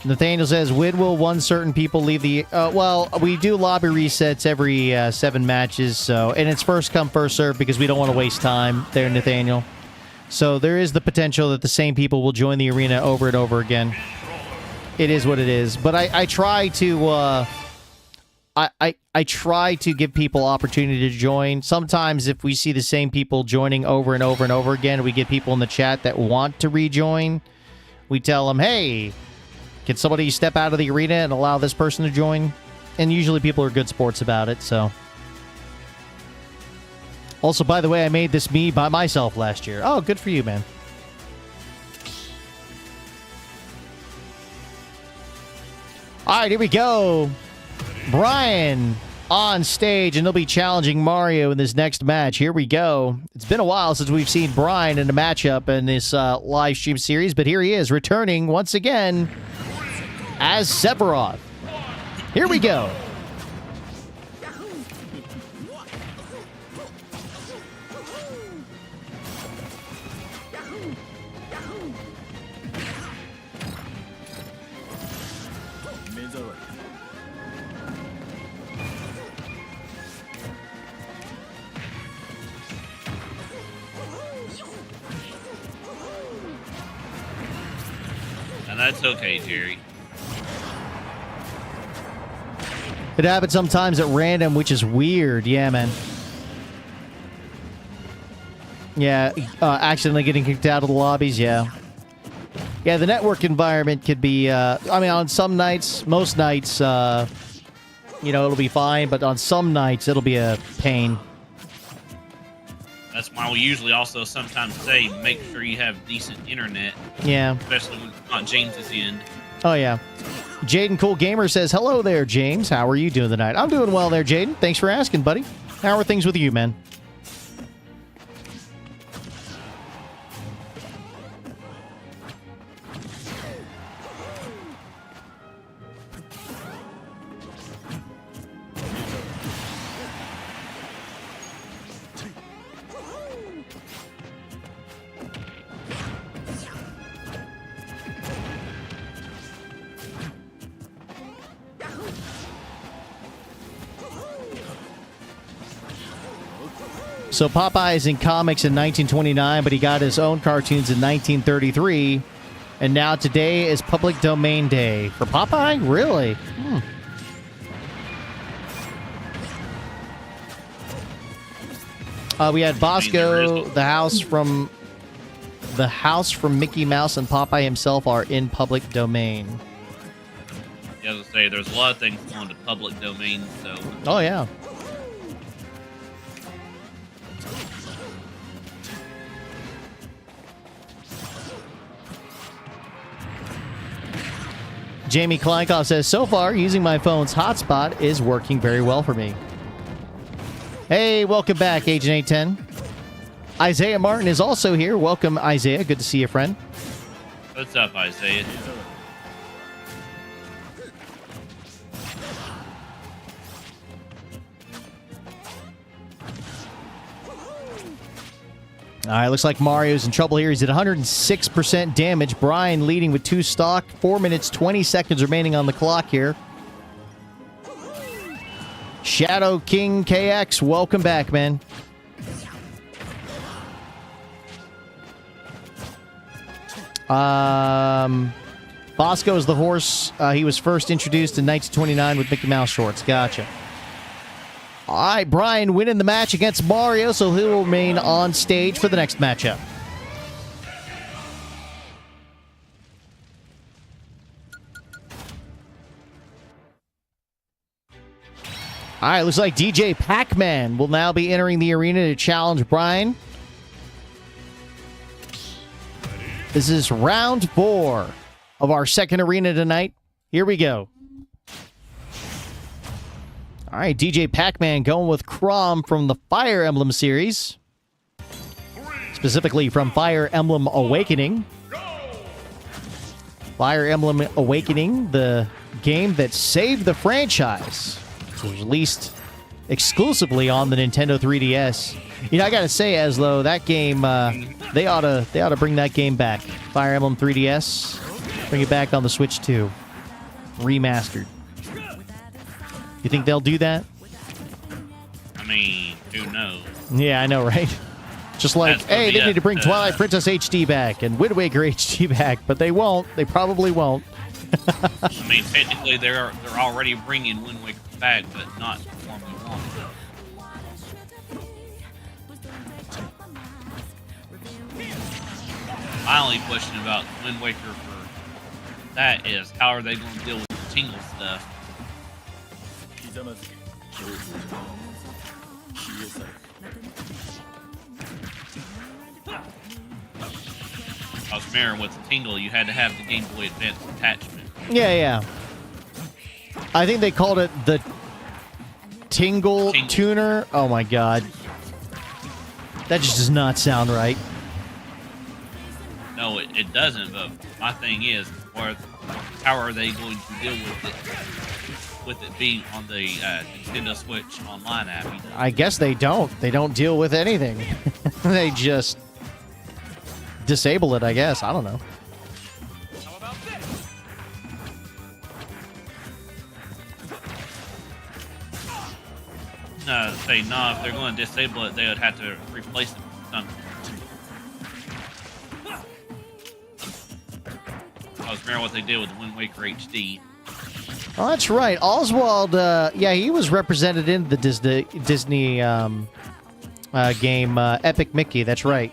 Nathaniel says, when will one certain people leave the... well, we do lobby resets every 7 matches, so... And it's first come, first serve, because we don't want to waste time there, Nathaniel. So there is the potential that the same people will join the arena over and over again. It is what it is. But I try to... I try to give people opportunity to join. Sometimes if we see the same people joining over and over and over again, we get people in the chat that want to rejoin. We tell them, hey... Can somebody step out of the arena and allow this person to join? And usually people are good sports about it, so. Also, by the way, I made this me by myself last year. Oh, good for you, man. All right, here we go. Brian on stage, and he'll be challenging Mario in this next match. Here we go. It's been a while since we've seen Brian in a matchup in this live stream series, but here he is, returning once again as Sephiroth. Here we go. And that's okay, Jerry. It happens sometimes at random, which is weird. Yeah, man. Yeah, accidentally getting kicked out of the lobbies, yeah. Yeah, the network environment could be, I mean, on some nights, most nights, you know, it'll be fine, but on some nights, it'll be a pain. That's why we usually also sometimes say make sure you have decent internet. Yeah. Especially when it's not James's end. Oh, yeah. Jaden Cool Gamer says, hello there, James. How are you doing tonight? I'm doing well there, Jaden. Thanks for asking, buddy. How are things with you, man? So Popeye is in comics in 1929, but he got his own cartoons in 1933. And now today is Public Domain Day. For Popeye? Really? We had Bosco, the house from Mickey Mouse, and Popeye himself are in public domain. Yeah, as I say, there's a lot of things going to public domain, so Oh, yeah. Jamie Kleinkoff says, so far, using my phone's hotspot is working very well for me. Hey, welcome back, Agent 810. Isaiah Martin is also here. Welcome, Isaiah. Good to see you, friend. what's up, Isaiah? All right, looks like Mario's in trouble here. He's at 106% damage. Brian leading with 2 stock. 4 minutes, 20 seconds remaining on the clock here. Shadow King KX, welcome back, man. Bosco is the horse. He was first introduced in 1929 with Mickey Mouse shorts. Gotcha. All right, Brian winning the match against Mario, so he will remain on stage for the next matchup. All right, looks like DJ Pac-Man will now be entering the arena to challenge Brian. This is round 4 of our second arena tonight. Here we go. All right, DJ Pac-Man going with Chrom from the Fire Emblem series. Specifically from Fire Emblem Awakening. Fire Emblem Awakening, the game that saved the franchise, which was released exclusively on the Nintendo 3DS. You know, I gotta say, Aslo, that game, they ought to bring that game back. Fire Emblem 3DS, bring it back on the Switch 2. Remastered. You think they'll do that? I mean, who knows? Yeah, I know, right? Just like, hey, they need to bring Twilight Princess HD back and Wind Waker HD back, but they won't. They probably won't. I mean, technically, they're already bringing Wind Waker back, but not the form we want. My only question about Wind Waker for that is, how are they going to deal with the tingle stuff? I was remembering with the tingle, you had to have the Game Boy Advance attachment. Yeah. I think they called it the Tingle Tuner. Oh my god. That just does not sound right. No, it doesn't, but my thing is, how are they going to deal with it being on the Nintendo Switch Online app? I guess they don't. They don't deal with anything. They just disable it, I guess. I don't know. No, if they're going to disable it, they would have to replace it with something. I was remembering what they did with Wind Waker HD. Oh, that's right. Oswald, yeah, he was represented in the Disney game Epic Mickey. That's right.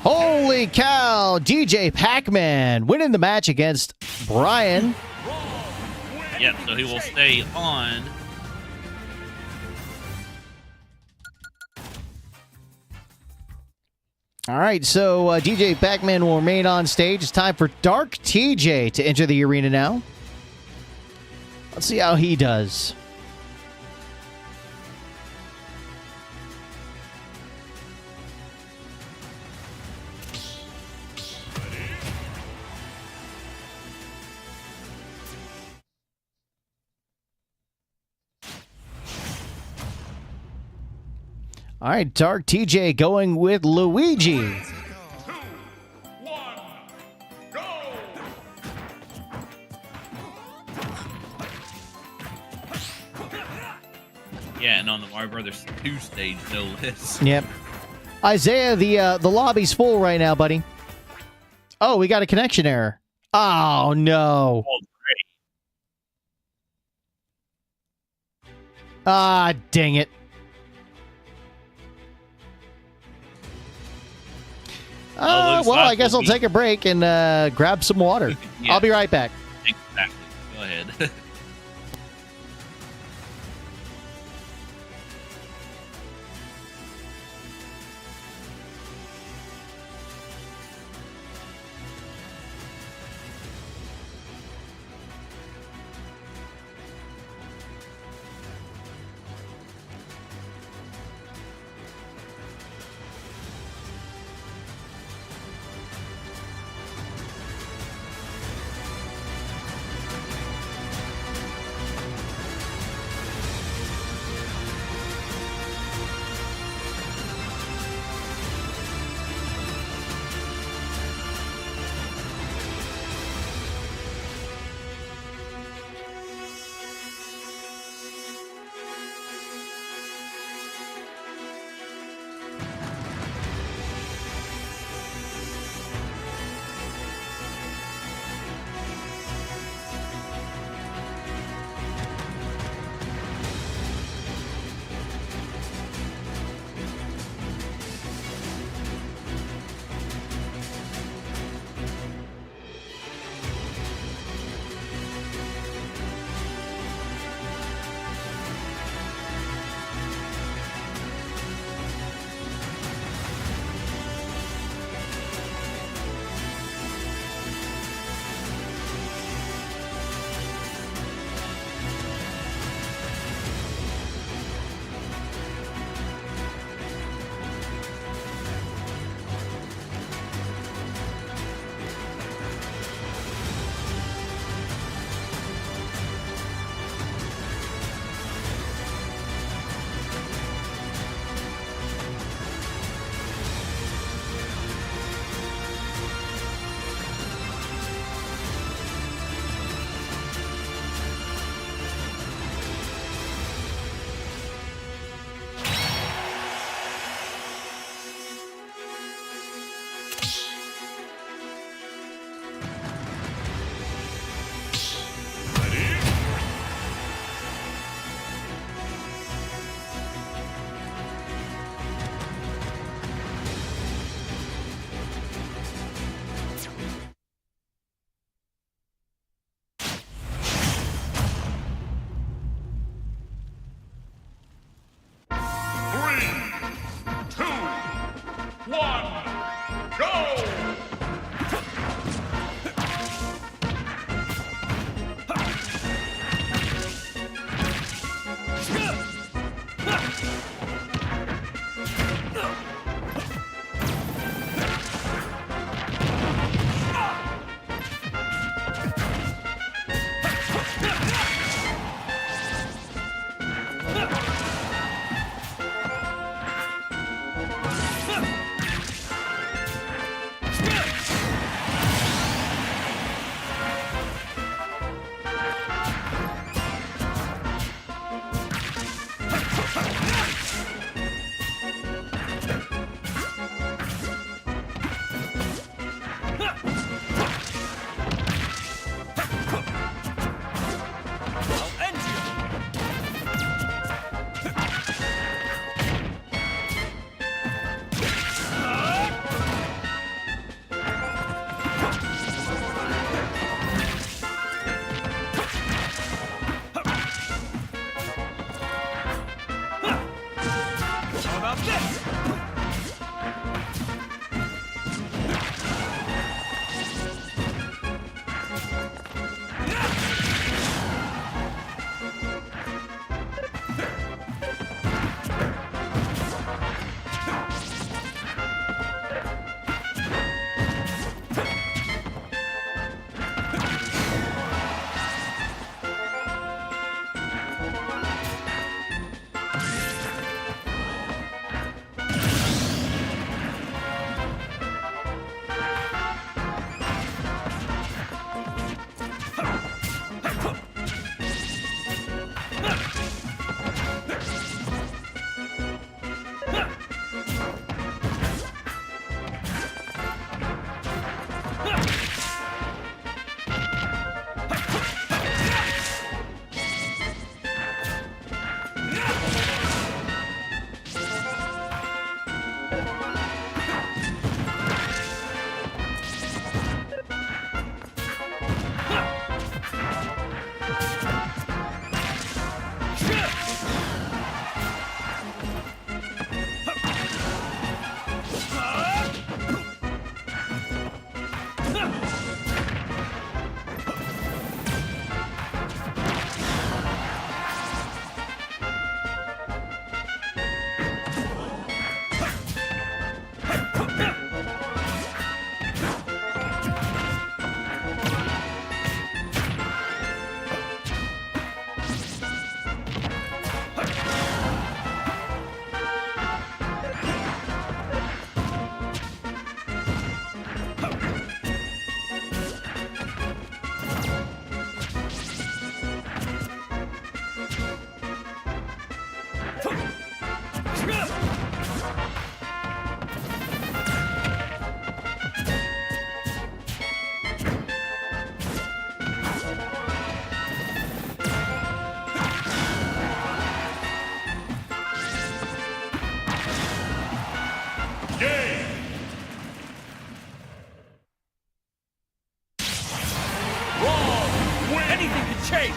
Holy cow! DJ Pac-Man winning the match against Brian. Yep, so he will stay on. All right, so DJ Pac-Man will remain on stage. It's time for Dark TJ to enter the arena now. Let's see how he does. All right, Dark TJ going with Luigi. 2, 1, go! Yeah, and on the Mario Brothers 2 stage, no less. Yep. Isaiah, the lobby's full right now, buddy. Oh, we got a connection error. Oh, no. Oh, great. Ah, dang it. Looks Well, like I guess we'll I'll take a break and grab some water. Yeah. I'll be right back. Exactly. Go ahead. Anything can change!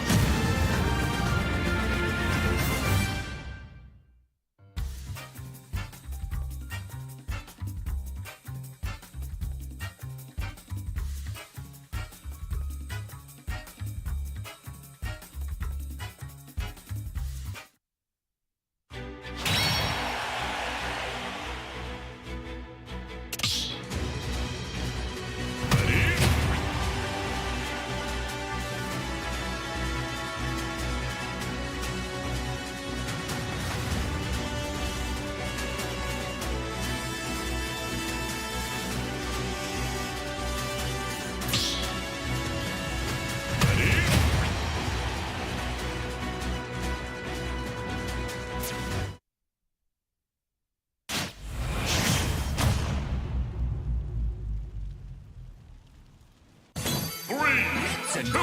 Three, two,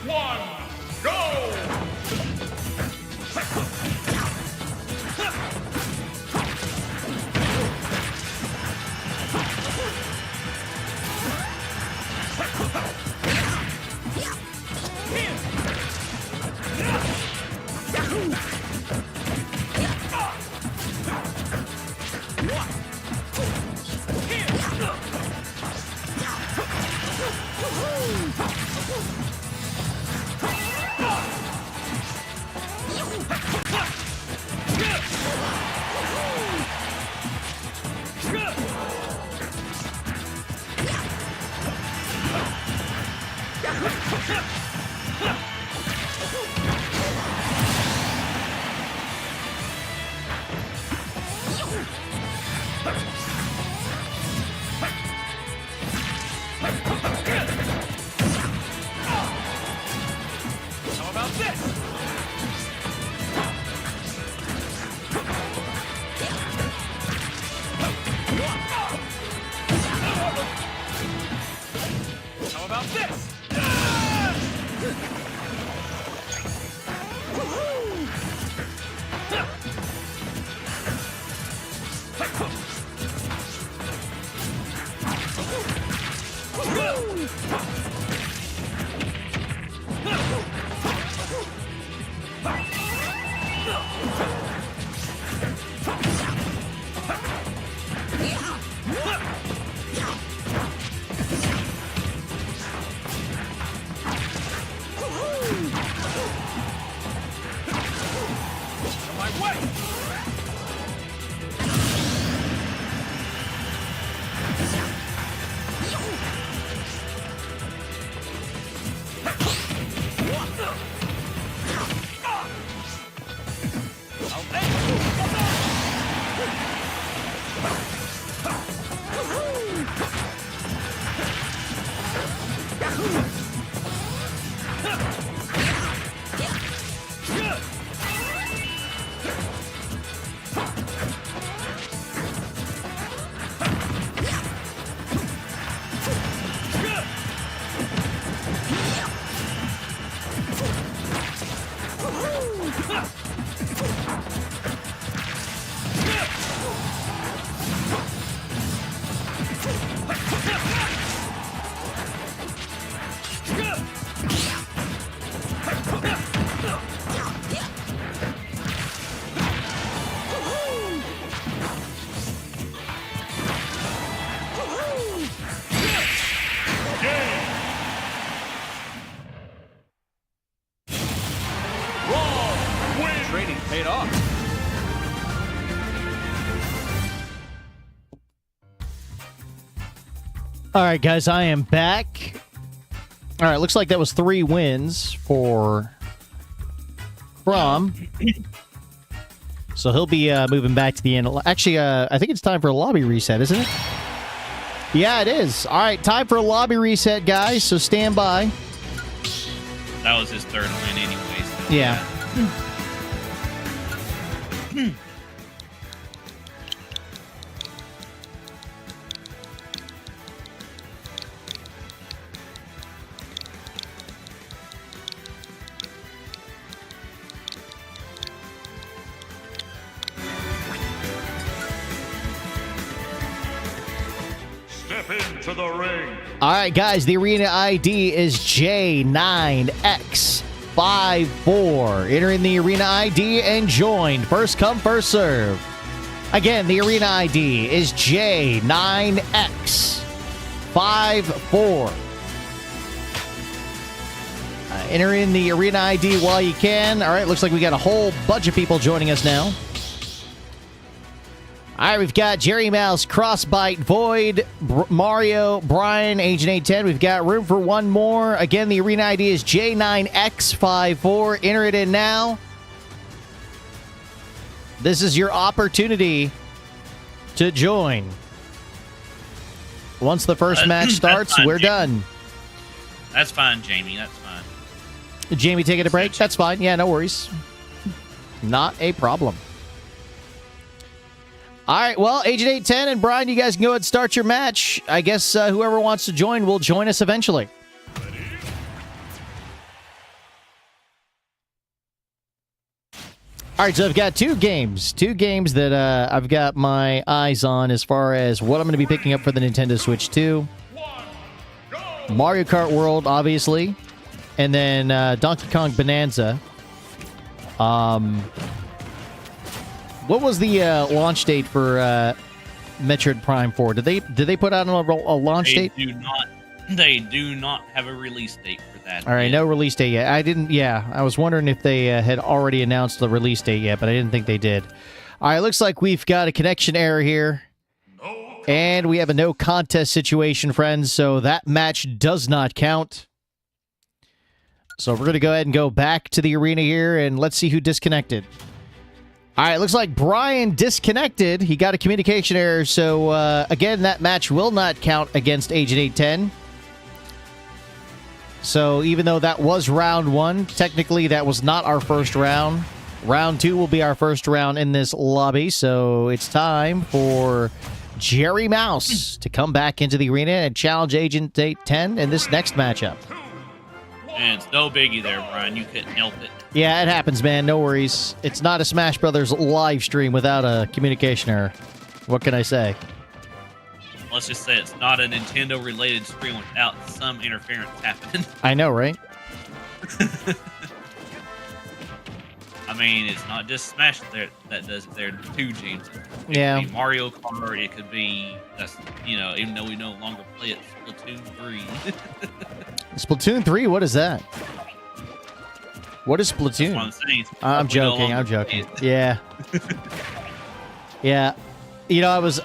one, go! How about this? How about this? Training paid off. All right, guys, I am back. All right, looks like that was 3 wins for Brom. So he'll be moving back to the end. Actually, I think it's time for a lobby reset, isn't it? Yeah, it is. All right, time for a lobby reset, guys. So stand by. That was his 3rd win anyways. Yeah. Step into the ring. All right, guys, the arena ID is J9X54. Enter in the arena ID and join. First come, first serve. Again, the arena ID is J9X54. Enter in the arena ID while you can. All right, looks like we got a whole bunch of people joining us now. All right, we've got Jerry Mouse, Crossbite, Void, Mario, Brian, Agent 810. We've got room for one more. Again, the arena ID is J9X54. Enter it in now. This is your opportunity to join. Once the first match starts, fine, we're Jamie. done. That's fine, Jamie. That's fine. Jamie taking a break? That's fine. Yeah, no worries. Not a problem. All right, well, Agent 810 and Brian, you guys can go ahead and start your match. I guess whoever wants to join will join us eventually. All right, so I've got two games that I've got my eyes on as far as what I'm going to be picking up for the Nintendo Switch 2. Mario Kart World, obviously, and then Donkey Kong Bonanza. What was the launch date for Metroid Prime 4? Did they put out a launch date? They do not have a release date for that. All right, yet. no release date yet. I was wondering if they had already announced the release date yet, but I didn't think they did. All right, looks like we've got a connection error here. And we have a no contest situation, friends, so that match does not count. So we're going to go ahead and go back to the arena here, and let's see who disconnected. All right, looks like Brian disconnected. He got a communication error, so again, that match will not count against Agent 810. So even though that was round 1, technically that was not our first round. Round 2 will be our first round in this lobby, so it's time for Jerry Mouse to come back into the arena and challenge Agent 810 in this next matchup. And it's no biggie there, Brian. You couldn't help it. Yeah, it happens, man. No worries. It's not a Smash Brothers live stream without a communication error. What can I say? Let's just say it's not a Nintendo-related stream without some interference happening. I know, right? I mean, it's not just Smash that does it. There are 2 games. It Yeah. could be Mario Kart. It could be, even though we no longer play it, Splatoon 3. Splatoon 3? What is that? What is Splatoon? That's what I'm saying. I'm We no joking. longer I'm play joking. it. Yeah. Yeah. You know, I was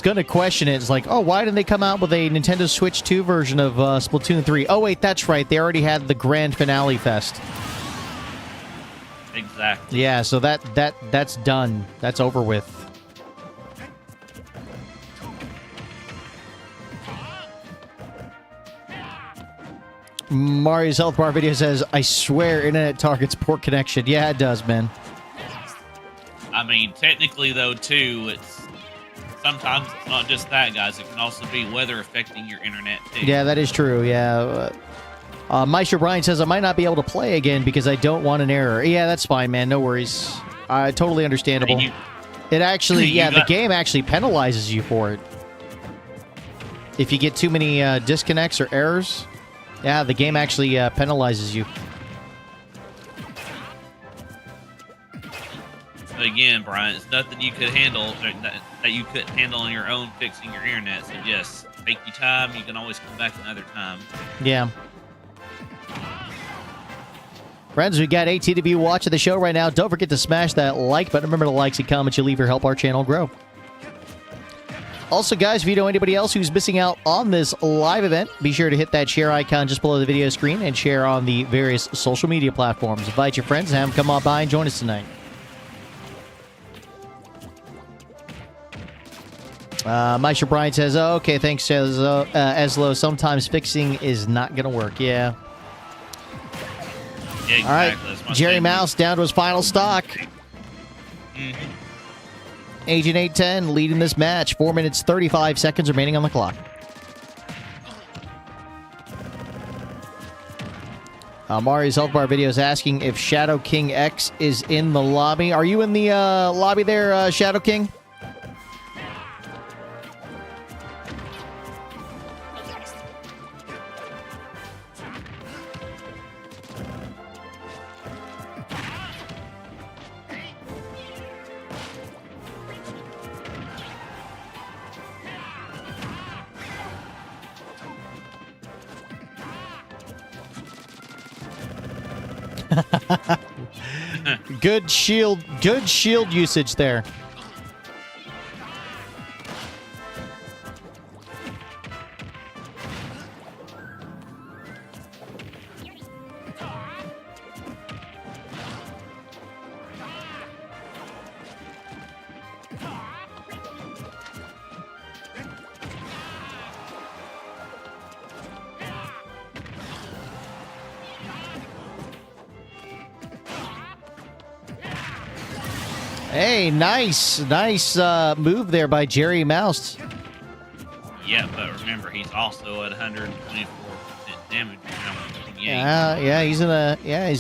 going to question it. It's like, oh, why didn't they come out with a Nintendo Switch 2 version of Splatoon 3? Oh, wait, that's right. They already had the grand finale fest. Exactly. Yeah, so that's done. That's over with. Mario's health bar video says, I swear internet targets poor connection. Yeah, it does, man. I mean, technically, though, too, sometimes it's not just that, guys. It can also be weather affecting your internet, too. Yeah, that is true. Yeah. Maestro Brian says, I might not be able to play again because I don't want an error. Yeah, that's fine, man. No worries. Totally understandable. It actually, the game actually penalizes you for it. If you get too many disconnects or errors, yeah, the game actually penalizes you. Again, Brian, it's nothing you could handle that you couldn't handle on your own fixing your internet. So, yes, take your time. You can always come back another time. Yeah. Friends, we got AT of you watching the show right now. Don't forget to smash that like button. Remember, the likes and comments you leave here help our channel grow. Also, guys, if you know anybody else who's missing out on this live event, be sure to hit that share icon just below the video screen and share on the various social media platforms. Invite your friends and have them come on by and join us tonight. Maestro Brian says, oh, okay, thanks, Eslo. Sometimes fixing is not going to work. Yeah. Yeah, exactly. All right, Jerry Mouse down to his final stock. Agent 810 leading this match. 4 minutes, 35 seconds remaining on the clock. Mario's Health Bar video is asking if Shadow King X is in the lobby. Are you in the lobby there, Shadow King? Good shield usage there. Hey, nice move there by Jerry Mouse. Yeah, but remember, he's also at 124% damage. Yeah, he's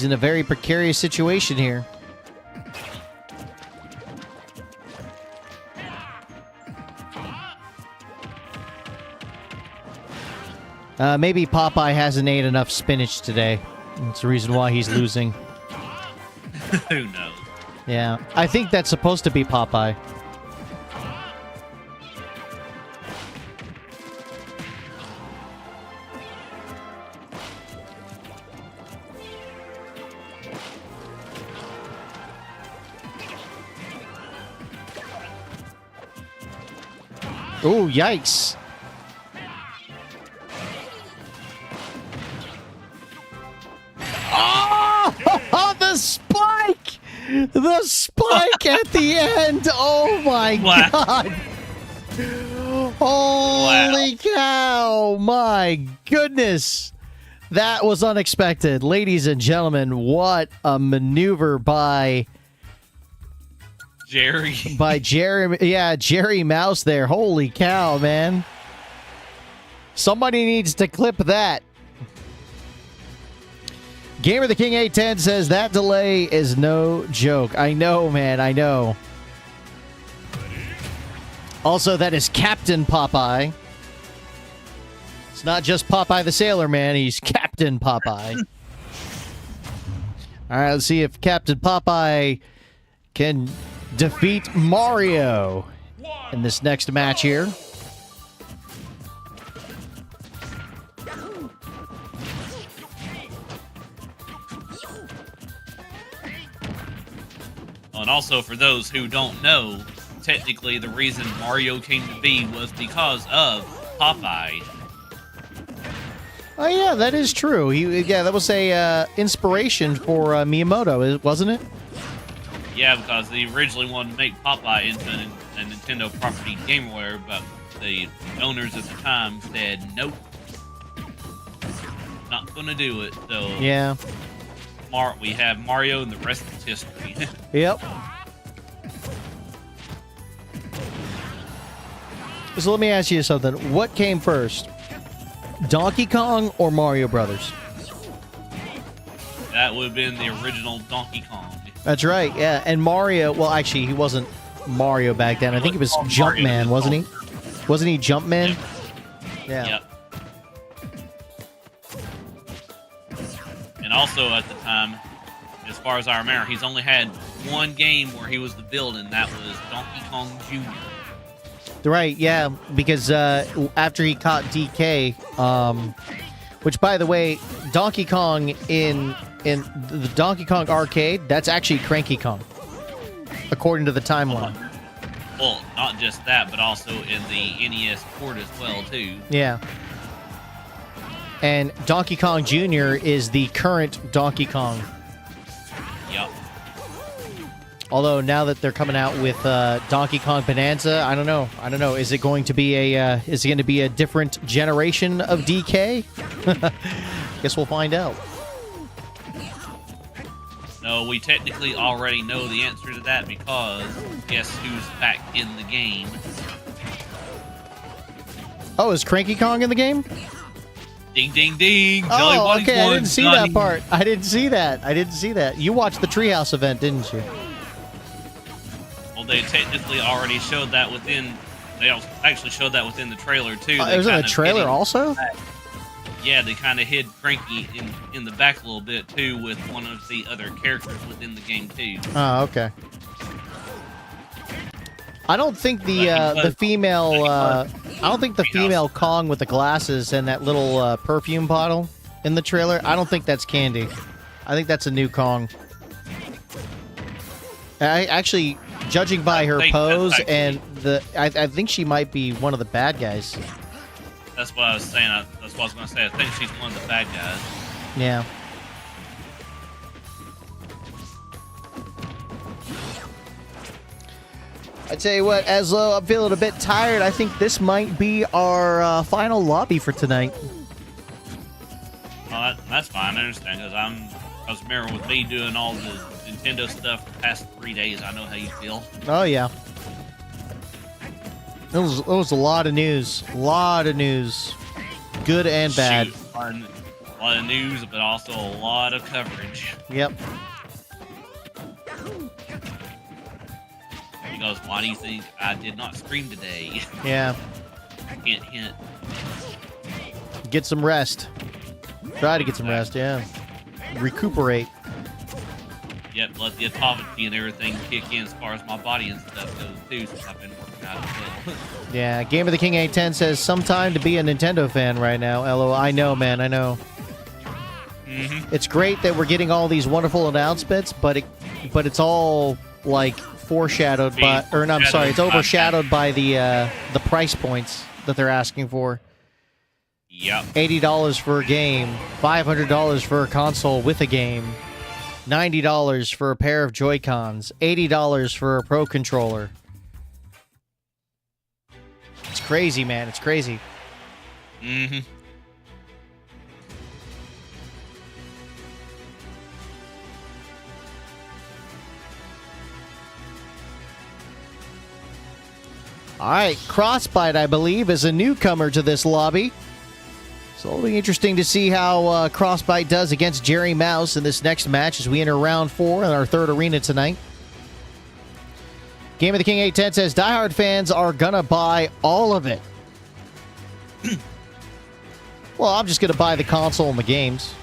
in a very precarious situation here. Maybe Popeye hasn't ate enough spinach today. That's the reason why he's losing. Who knows? Yeah, I think that's supposed to be Popeye. Oh, yikes. Oh, the spike! The spike at the end! Oh my god! Holy cow! My goodness! That was unexpected. Ladies and gentlemen, what a maneuver by Jerry. Jerry Mouse there. Holy cow, man. Somebody needs to clip that. Gamer the King 810 says that delay is no joke. I know, man. I know. Also, that is Captain Popeye. It's not just Popeye the Sailor Man. He's Captain Popeye. All right, let's see if Captain Popeye can defeat Mario in this next match here. And also, for those who don't know, technically the reason Mario came to be was because of Popeye. Oh yeah, that is true. That was a inspiration for Miyamoto, wasn't it? Yeah, because they originally wanted to make Popeye into a Nintendo property GameWare, but the owners at the time said nope, not gonna do it. So yeah. We have Mario, and the rest is history. Yep. So let me ask you something. What came first? Donkey Kong or Mario Brothers? would have been the original Donkey Kong. That's right, yeah. And Mario, well, actually, he wasn't Mario back then. I think he was Jumpman, wasn't he? Wasn't he Jumpman? Yep. Yeah. Yep. And also at the time, as far as I remember, he's only had one game where he was the villain. That was Donkey Kong Jr. Right, yeah, because after he caught DK, which, by the way, Donkey Kong in the Donkey Kong arcade, that's actually Cranky Kong, according to the timeline. Well, not just that, but also in the NES port as well, too. Yeah. And Donkey Kong Jr. is the current Donkey Kong. Yep. Although now that they're coming out with Donkey Kong Bonanza, I don't know. Is it going to be a different generation of DK? Guess we'll find out. No, we technically already know the answer to that because guess who's back in the game? Oh, is Cranky Kong in the game? Ding, ding, ding! Oh, okay. I didn't see that part. I didn't see that. You watched the Treehouse event, didn't you? Well, they technically already showed that within. They actually showed that within the trailer too. It was in the trailer also. Yeah, they kind of hid Cranky in the back a little bit too, with one of the other characters within the game too. Oh, okay. I don't think the female Kong with the glasses and that little perfume bottle in the trailer, I don't think that's Candy. I think that's a new Kong. I actually, judging by her pose and I think she might be one of the bad guys. That's what I was saying. That's what I was going to say. I think she's one of the bad guys. Yeah. I tell you what, Aslo, I'm feeling a bit tired. I think this might be our final lobby for tonight. Well, that's fine. I understand because remember with me doing all the Nintendo stuff the past 3 days, I know how you feel. Oh yeah. It was a lot of news. Good and bad. Shoot, a lot of news, but also a lot of coverage. Yep. He goes, why do you think I did not stream today? Yeah. Hint, hint. Get some rest. Try to get some rest, yeah. Recuperate. Yep, let the autophagy and everything kick in as far as my body and stuff goes, too, since I've been working out as well. Yeah, Game of the King 810 says, sometime to be a Nintendo fan right now. LO, I know, man, I know. It's great that we're getting all these wonderful announcements, but it's all, like, foreshadowed by... Or, no, I'm sorry, it's overshadowed by the price points that they're asking for. Yep. $80 for a game, $500 for a console with a game, $90 for a pair of Joy-Cons, $80 for a Pro Controller. It's crazy, man. It's crazy. All right, Crossbite, I believe, is a newcomer to this lobby. So it'll be interesting to see how Crossbite does against Jerry Mouse in this next match as we enter round 4 in our third arena tonight. Game of the King 810 says, diehard fans are gonna buy all of it. Well, I'm just gonna buy the console and the games.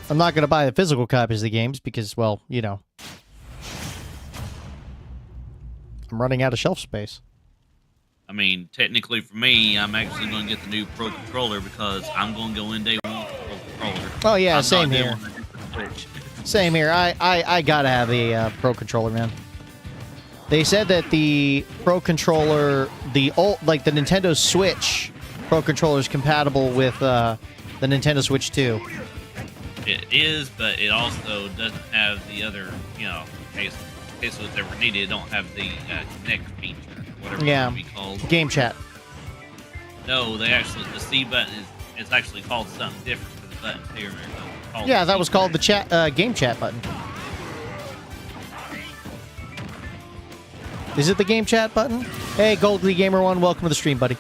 I'm not gonna buy the physical copies of the games because, well, you know, I'm running out of shelf space. I mean, technically for me, I'm actually going to get the new Pro Controller because I'm going to go in day one with the Pro Controller. Oh, yeah, same here. Same here. I gotta have a Pro Controller, man. They said that the Pro Controller, the Nintendo Switch Pro Controller is compatible with the Nintendo Switch 2. It is, but it also doesn't have the other, you know, in case it's ever needed, it don't have the Connect feature, whatever it would be called. Game chat. No, the C button it's actually called something different for the button too. Yeah, that was called the game chat button. Is it the game chat button? Hey, GoldlyGamer1, welcome to the stream, buddy.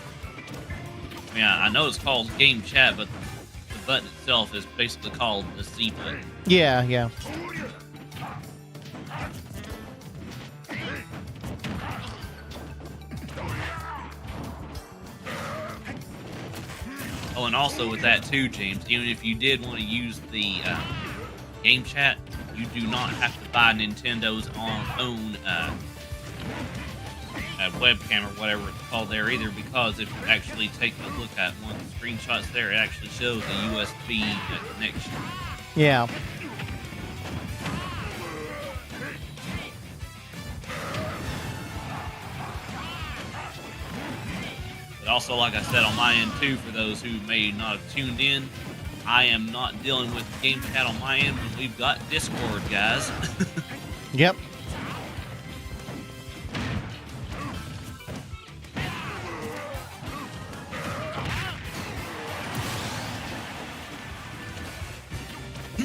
Yeah, I know it's called game chat, but the button itself is basically called the C button. Yeah, yeah. Oh, and also with that too, James, even if you did want to use the game chat, you do not have to buy Nintendo's own webcam or whatever it's called there either, because if you actually take a look at one of the screenshots there, it actually shows a USB connection. Yeah. But also, like I said, on my end too, for those who may not have tuned in, I am not dealing with the game chat on my end, but we've got Discord, guys. Yep.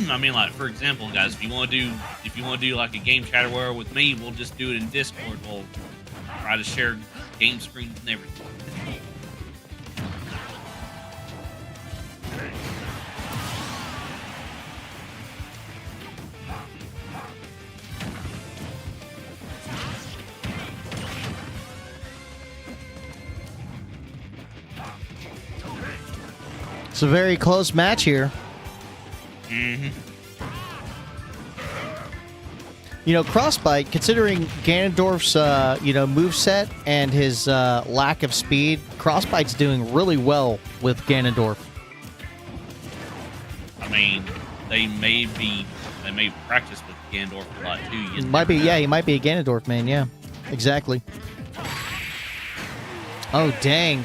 I mean, like, for example, guys, if you want to do like a game chat or whatever with me, we'll just do it in Discord. We'll try to share game screens and everything. It's a very close match here. Mm-hmm. You know, Crossbite, considering Ganondorf's, moveset and his lack of speed, Crossbite's doing really well with Ganondorf. I mean, they may practice with Ganondorf a lot too. You Might be, never know. yeah, he might be a Ganondorf main, yeah. Exactly. Oh, dang.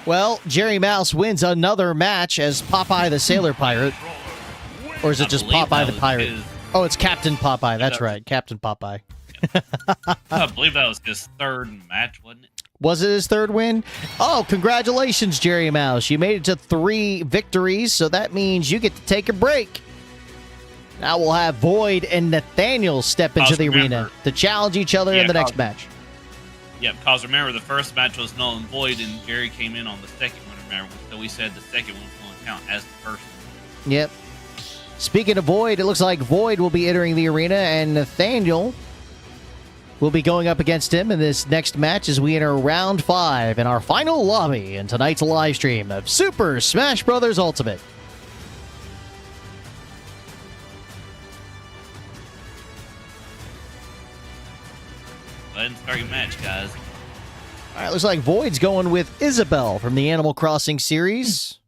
Well, Jerry Mouse wins another match as Popeye the Sailor Pirate. Or is it I just believe Popeye that the was Pirate? his- Oh, it's Captain Popeye. That's that was- right. Captain Popeye. I believe that was his third match, wasn't it? Was it his third win? Oh, congratulations, Jerry Mouse. You made it to 3 victories, so that means you get to take a break. Now we'll have Void and Nathaniel step into the arena to challenge each other in the next match. Yeah, because remember, the first match was null and void, and Jerry came in on the second one, remember? So we said the second one was going to count as the first one. Yep. Speaking of Void, it looks like Void will be entering the arena, and Nathaniel will be going up against him in this next match as we enter round 5 in our final lobby in tonight's live stream of Super Smash Bros. Ultimate. Go ahead and start your match, guys. All right, looks like Void's going with Isabelle from the Animal Crossing series.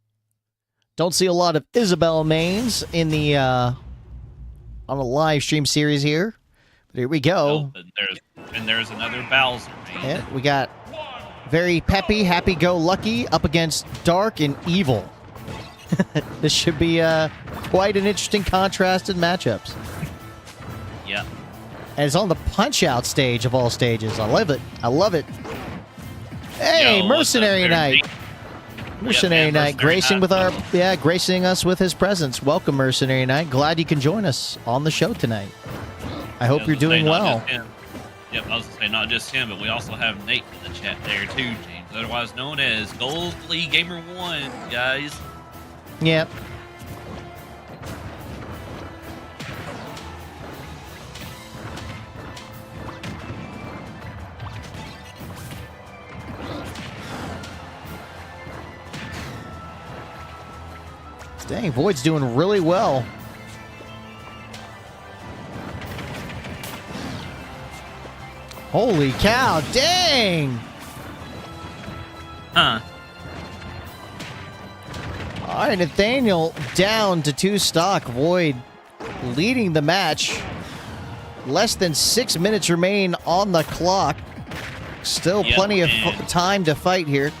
Don't see a lot of Isabelle mains in the on the live stream series here. But here we go. Oh, there's another Bowser, man. Yeah, we got very peppy, happy-go-lucky up against dark and evil. This should be quite an interesting contrasted matchups. Yeah. And it's on the Punch-Out stage of all stages. I love it. I love it. Hey, Yo, what's Mercenary up there, Knight. Nate? Mercenary Yeah, man, Knight, gracing Mercenary with Knight. gracing us with his presence. Welcome, Mercenary Knight. Glad you can join us on the show tonight. I hope Yeah, you're I was gonna doing say, not well. just him. Yep, I was going to say not just him, but we also have Nate in the chat there too, James. Otherwise known as Goldly Gamer 1, guys. Yep. Dang, Void's doing really well. Holy cow, dang! Huh. All right, Nathaniel down to 2 stock. Void leading the match. Less than 6 minutes remain on the clock. Still Yep, plenty of and- time to fight here.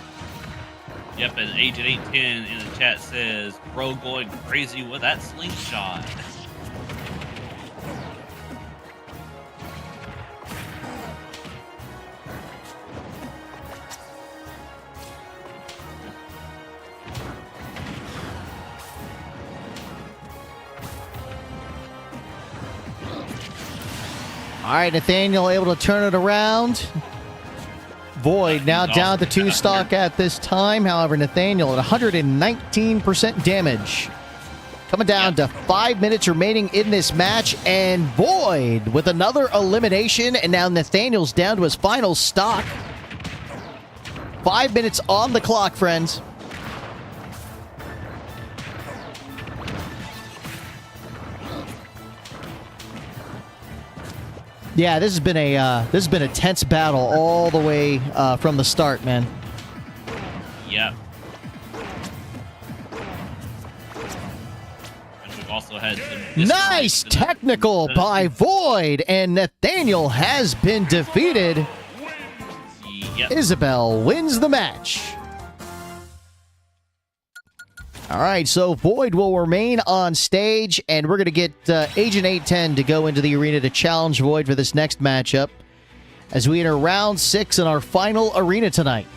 Yep, and Agent 810 in the chat says, bro going crazy with that slingshot. All right, Nathaniel able to turn it around. Void now He's down to awesome. 2 stock at this time. However, Nathaniel at 119% damage. Coming down to 5 minutes remaining in this match, and Void with another elimination, and now Nathaniel's down to his final stock. 5 minutes on the clock, friends. Yeah, this has been a tense battle all the way from the start, man. Yep. And we've also had some Nice technical by Void, and Nathaniel has been defeated. Yep. Isabel wins the match. All right, so Void will remain on stage, and we're going to get Agent 810 to go into the arena to challenge Void for this next matchup as we enter round 6 in our final arena tonight.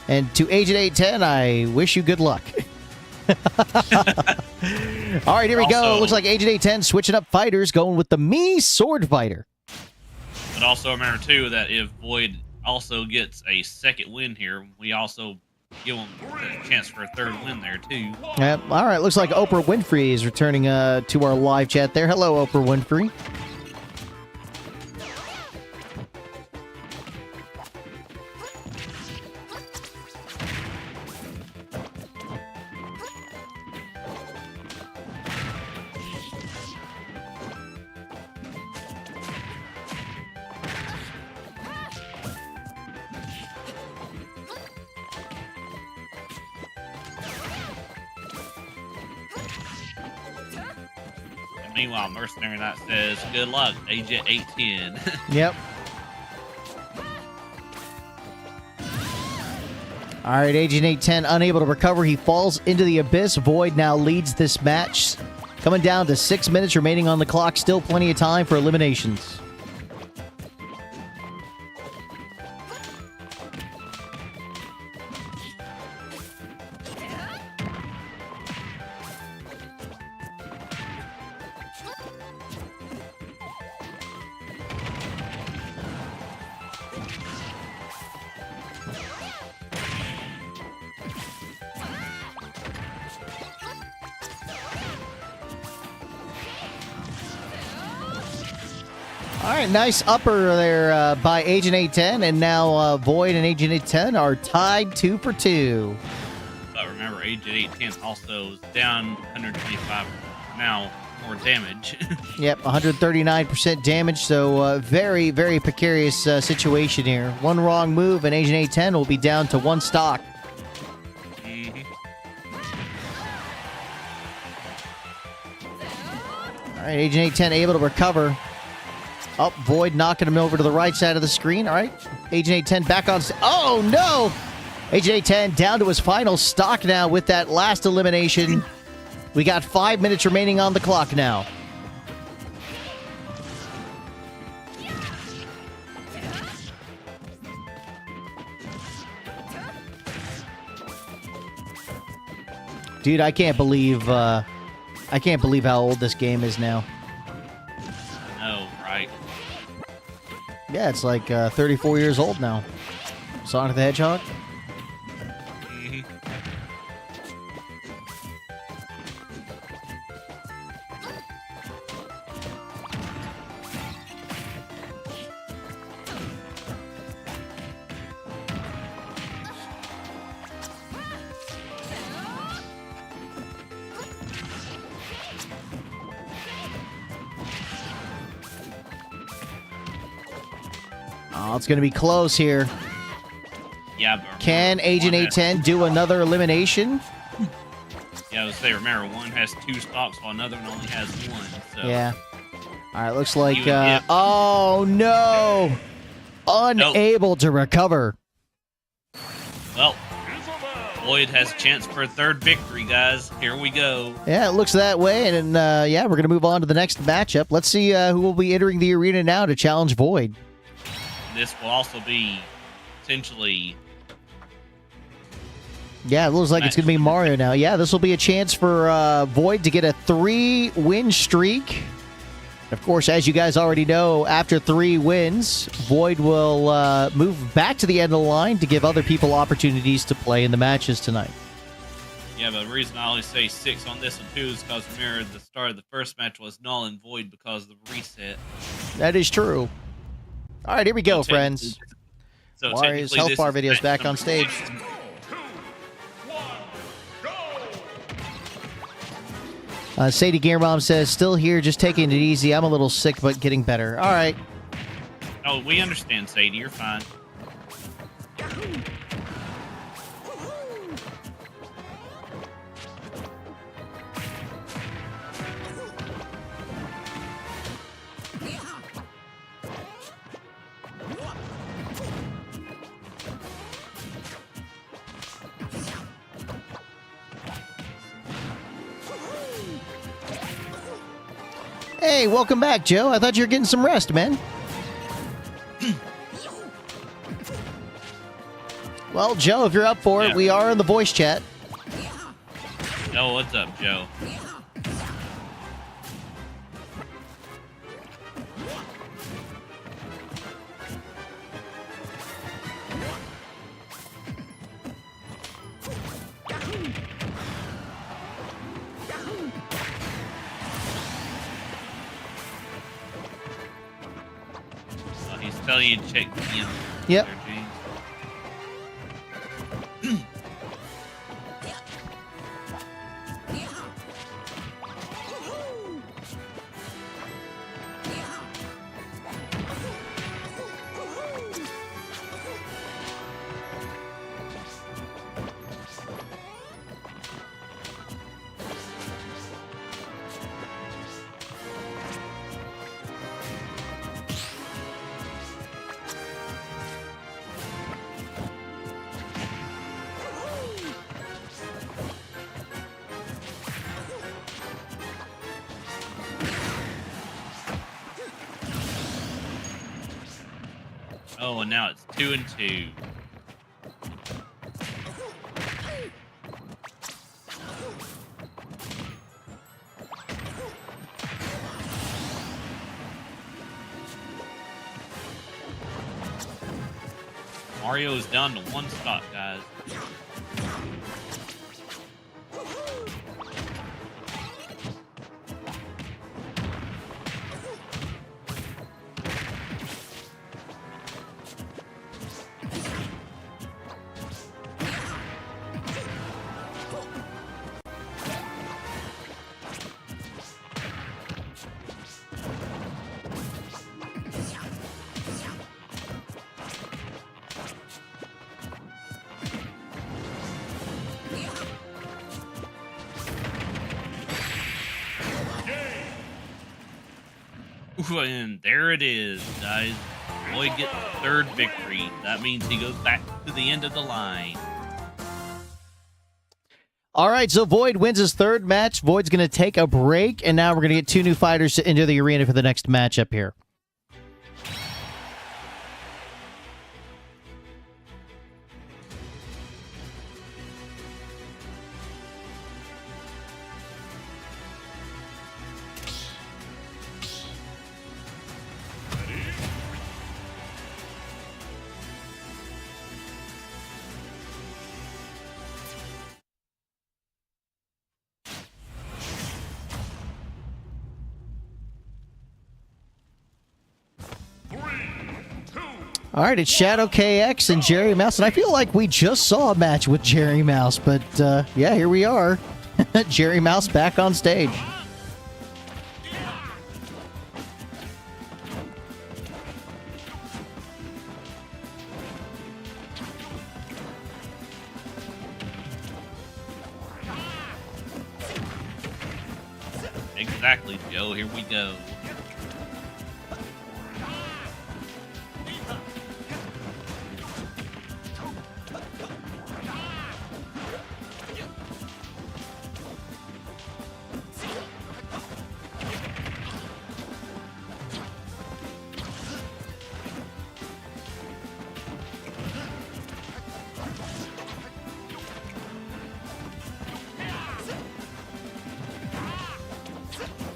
And to Agent 810, I wish you good luck. All right, here we go. Looks like Agent 810 switching up fighters, going with the Mii Sword Fighter. But also remember, too, that if Void also gets a second win here, we also give him a chance for a third win there, too. Yep. All right, looks like Oprah Winfrey is returning to our live chat there. Hello, Oprah Winfrey. Meanwhile, Mercenary Knight says, good luck, Agent 810. Yep. All right, Agent 810 unable to recover. He falls into the abyss. Void now leads this match. Coming down to 6 minutes remaining on the clock. Still plenty of time for eliminations. All right, nice upper there by Agent 810, and now Void and Agent 810 are tied 2 for 2. But remember, Agent 810 also is down 125 now, more damage. Yep, 139% damage, so very, very precarious situation here. One wrong move, and Agent 810 will be down to 1 stock. All right, Agent 810 able to recover. Oh, Void knocking him over to the right side of the screen. All right, Agent 810 back on. Oh, no! Agent 810 down to his final stock now with that last elimination. We got 5 minutes remaining on the clock now. Dude, I can't believe how old this game is now. Oh, right. Yeah, it's like 34 years old now. Sonic the Hedgehog. Oh, it's going to be close here. Yeah, but Can Agent 810 do another elimination? Yeah, I was say, remember, one has 2 stocks while another one only has 1. So. Yeah. All right, looks like... Even if- oh, no! Unable to recover. Well, Void has a chance for a third victory, guys. Here we go. Yeah, it looks that way. And yeah, we're going to move on to the next matchup. Let's see who will be entering the arena now to challenge Void. This will also be essentially... Yeah, it looks like it's going to be Mario now. Yeah, this will be a chance for Void to get a 3-win streak. Of course, as you guys already know, after 3 wins, Void will move back to the end of the line to give other people opportunities to play in the matches tonight. Yeah, but the reason I always say 6 on this one too is because remember the start of the first match was null and void because of the reset. That is true. All right, here we go, friends. So Warriors technically Health this Bar is videos match back on number stage. 6. 2, 1, go! SadieGamerMom says, still here, just taking it easy. I'm a little sick, but getting better. All right. Oh, we understand, Sadie. You're fine. Hey, welcome back, Joe. I thought you were getting some rest, man. Well, Joe, if you're up for it, Yeah. we are in the voice chat. Oh, what's up, Joe? He's telling you to check the end. Yep. there, James. Oh, and now it's 2 and 2. Mario is down to 1 spot, guys. Ooh, and there it is, guys. Boyd gets the 3rd victory. That means he goes back to the end of the line. All right, so Void wins his 3rd match. Void's going to take a break, and now we're going to get 2 new fighters to enter the arena for the next matchup here. All right, it's Shadow KX and Jerry Mouse, and I feel like we just saw a match with Jerry Mouse, but yeah, here we are. Jerry Mouse back on stage. Exactly, Joe. Here we go.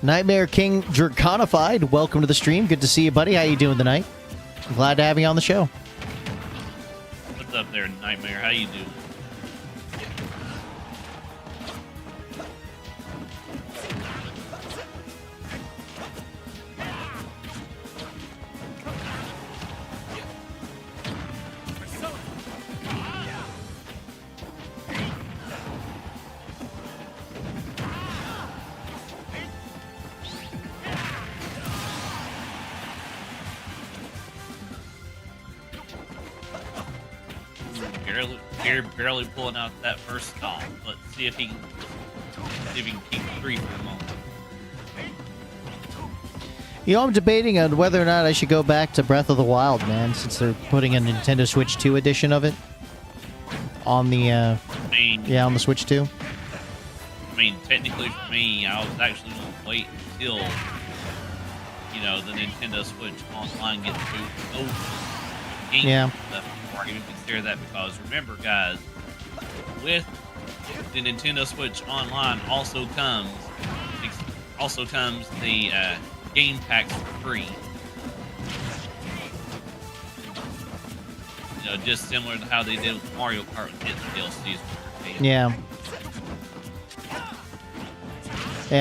Nightmare King Draconified, welcome to the stream. Good to see you, buddy. How you doing tonight? Glad to have you on the show. What's up there, Nightmare? How you doing? barely pulling out that first stall. Let's see if he can keep 3 for a moment. You know, I'm debating on whether or not I should go back to Breath of the Wild, man, since they're putting a Nintendo Switch 2 edition of it on the on the Switch 2. I mean, technically for me, I was actually going to wait until, you know, the Nintendo Switch Online gets moved over. Yeah. Before I even consider that, because remember, guys, with the Nintendo Switch Online also comes the game packs for free. You know, just similar to how they did with Mario Kart with its DLCs. Yeah.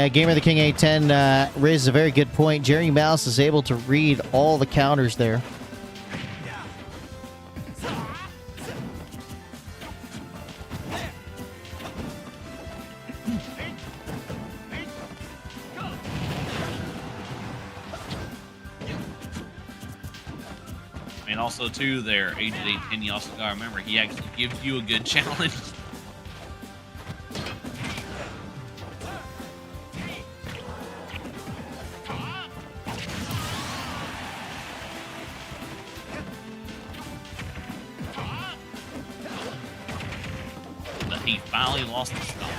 Gamer the King 810 raises a very good point. Jerry Mouse is able to read all the counters there. And also, too, there, Agent 810, you also gotta remember, he actually gives you a good challenge. But he finally lost the stop.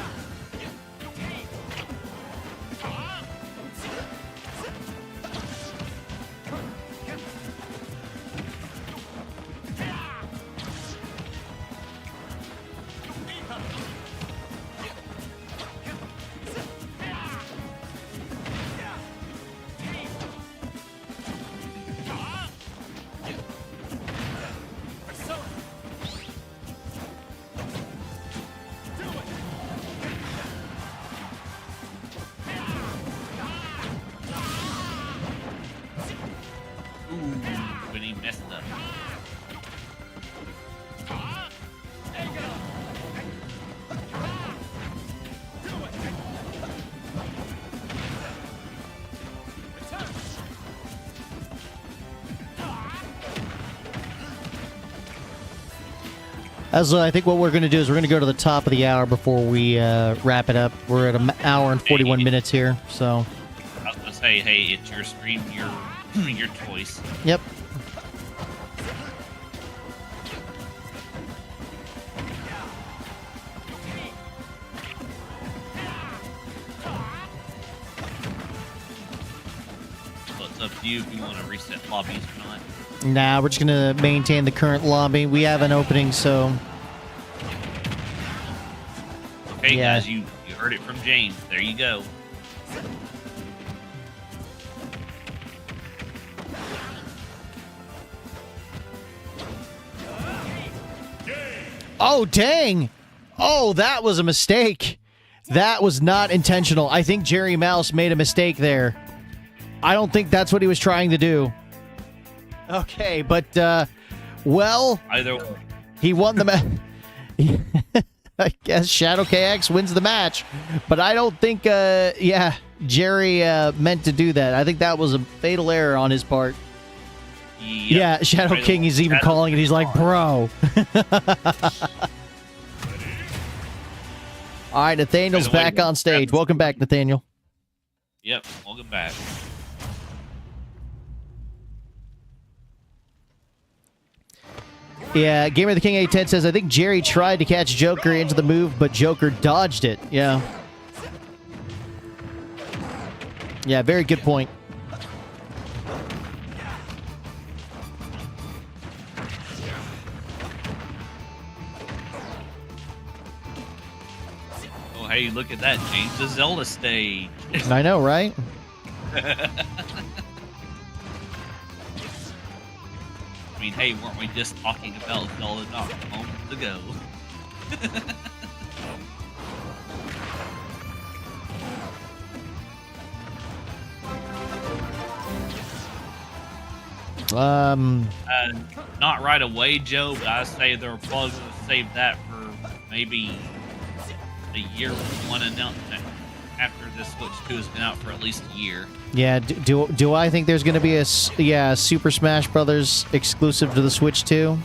When he messed up. I think what we're going to do is we're going to go to the top of the hour before we wrap it up. We're at an hour and 41 minutes here, so... I was going to say, hey, it's your stream, your choice. Yep. So it's up to you if you want to reset lobbies or not. Nah, we're just going to maintain the current lobby. We have an opening, so... Okay, Yeah. guys, you heard it from James. There you go. Oh, dang! Oh, that was a mistake. That was not intentional. I think Jerry Mouse made a mistake there. I don't think that's what he was trying to do. Okay, but, well... Either way. He won the match. I guess Shadow KX wins the match. But I don't think, Jerry meant to do that. I think that was a fatal error on his part. Yeah, Shadow King is even calling it. He's like, bro. All right, Nathaniel's back on stage. Welcome back, Nathaniel. Yep, welcome back. Yeah, Gamer the King 810 says, I think Jerry tried to catch Joker into the move, but Joker dodged it. Yeah. Yeah, very good point. Oh, hey, look at that. James the Zelda stage. I know, right? I mean, hey, weren't we just talking about Zelda not moments ago? Not right away, Joe, but I say they're probably going to save that for maybe a year one announcement after this Switch 2 has been out for at least a year. Yeah, do I think there's going to be a Super Smash Brothers exclusive to the Switch 2?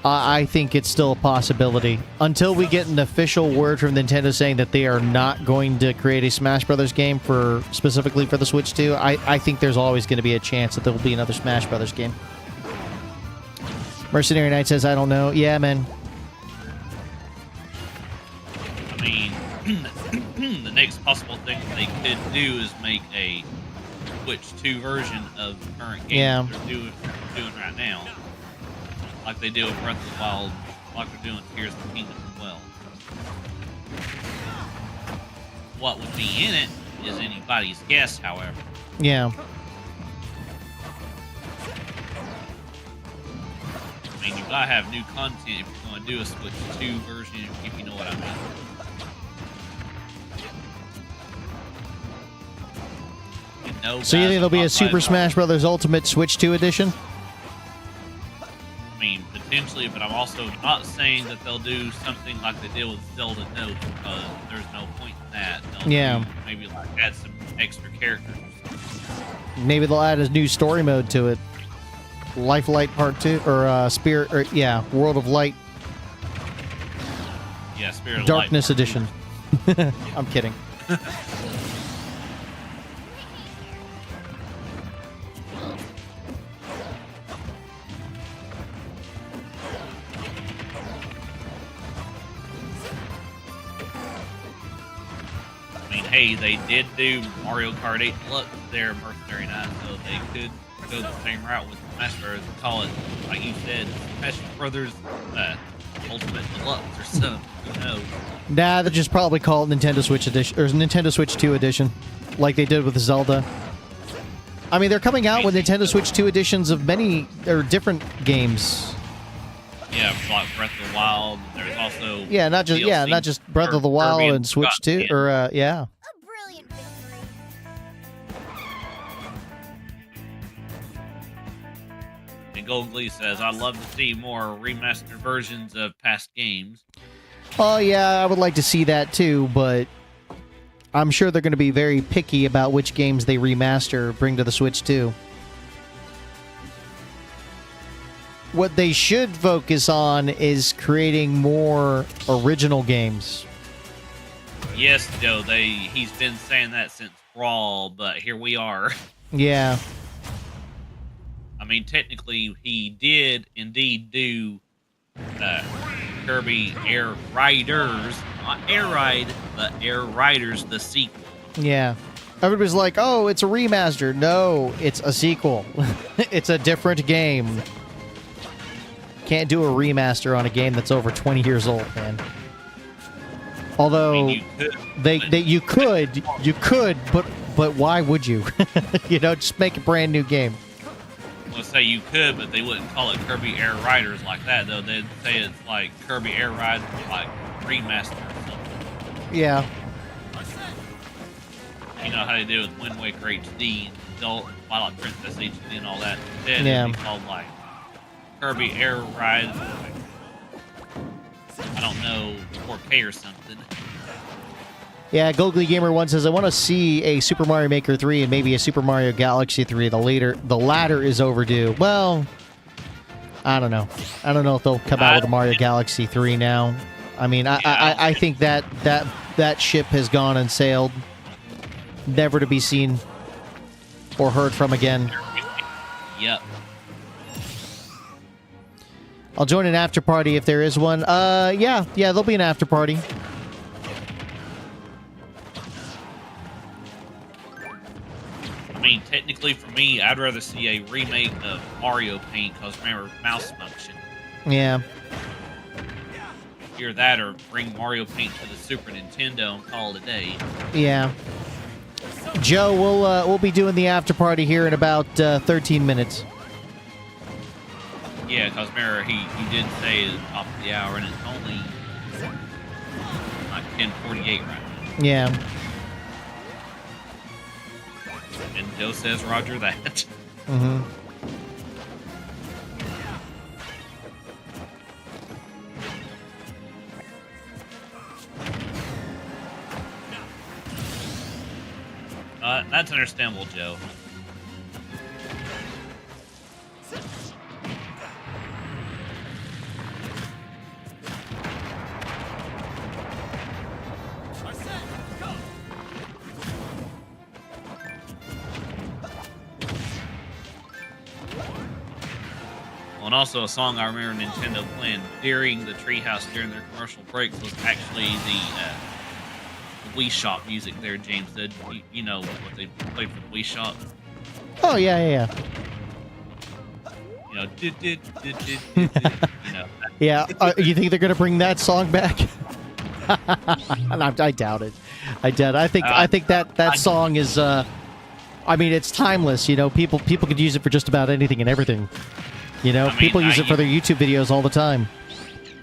I think it's still a possibility. Until we get an official word from Nintendo saying that they are not going to create a Smash Brothers game specifically for the Switch 2, I think there's always going to be a chance that there will be another Smash Brothers game. Mercenary Knight says, I don't know. Yeah, man. I mean, the next possible thing they could do is make a Switch 2 version of the current game they're doing right now. Like they did with Breath of the Wild, like they're doing Tears of the Kingdom as well. What would be in it is anybody's guess, however. Yeah. I mean, you gotta have new content if you're gonna do a Switch 2 version, if you know what I mean. So you think there'll be a Super Smash Brothers Ultimate Switch 2 edition? I mean, potentially, but I'm also not saying that they'll do something like they did with Zelda Note, because there's no point in that. They'll do maybe like add some extra characters. Maybe they'll add a new story mode to it. Life Light Part 2, or Spirit, or World of Light. Yeah, Spirit of Darkness Light Edition. I'm kidding. Hey, they did do Mario Kart 8 Deluxe there, Mercenary Knight, so they could go the same route with Smash Bros. And call it, like you said, Smash Brothers Ultimate Deluxe or something. Who knows? Nah, they just probably call it Nintendo Switch Edition, or Nintendo Switch 2 Edition, like they did with Zelda. I mean, they're coming out with Nintendo Switch 2 editions of many or different games. Yeah, like Breath of the Wild. There's also not just Breath of the Wild and Switch 2, or A brilliant victory. And Gold Glee says, I'd love to see more remastered versions of past games. Oh, yeah, I would like to see that too, but I'm sure they're going to be very picky about which games they remaster, bring to the Switch 2. What they should focus on is creating more original games. Yes, Joe, he's been saying that since Brawl, but here we are. Yeah. I mean, technically, he did indeed do Kirby Air Riders, not Air Ride, but Air Riders, the sequel. Yeah. Everybody's like, oh, it's a remaster. No, it's a sequel. It's a different game. Can't do a remaster on a game that's over 20 years old, man. Although, I mean, you could, but why would you? Just make a brand new game. Let's say you could, but they wouldn't call it Kirby Air Riders like that, though. They'd say it's like Kirby Air Ride, like remaster or something. Yeah. You know how they do with Wind Waker HD and Twilight Princess HD and all that. Instead, Yeah. it'd be called like Kirby Air Ride, I don't know, 4K or something. Yeah, Goldly Gamer 1 says, I want to see a Super Mario Maker 3 and maybe a Super Mario Galaxy 3. The latter is overdue. Well, I don't know. I don't know if they'll come out with a Mario Galaxy 3 now. I mean, I think that ship has gone and sailed, never to be seen or heard from again. Yep. I'll join an after party if there is one. Yeah, there'll be an after party. I mean, technically for me, I'd rather see a remake of Mario Paint, because remember, mouse function. Yeah. Either that or bring Mario Paint to the Super Nintendo and call it a day. Yeah. Joe, we'll be doing the after party here in about 13 minutes. Yeah, because remember, he did say at the top of the hour, and it's only like 10:48 right now. Yeah. And Joe says, Roger that. Mm-hmm. That's understandable, Joe. also a song I remember Nintendo playing during the Treehouse during their commercial breaks was actually the Wii Shop music there, James did. You know what they played for the Wii Shop? Oh, yeah. You know, you know. Yeah, you think they're going to bring that song back? I doubt it. I think that song is. I mean, it's timeless. You know, people could use it for just about anything and everything. You know, people use it for their YouTube videos all the time.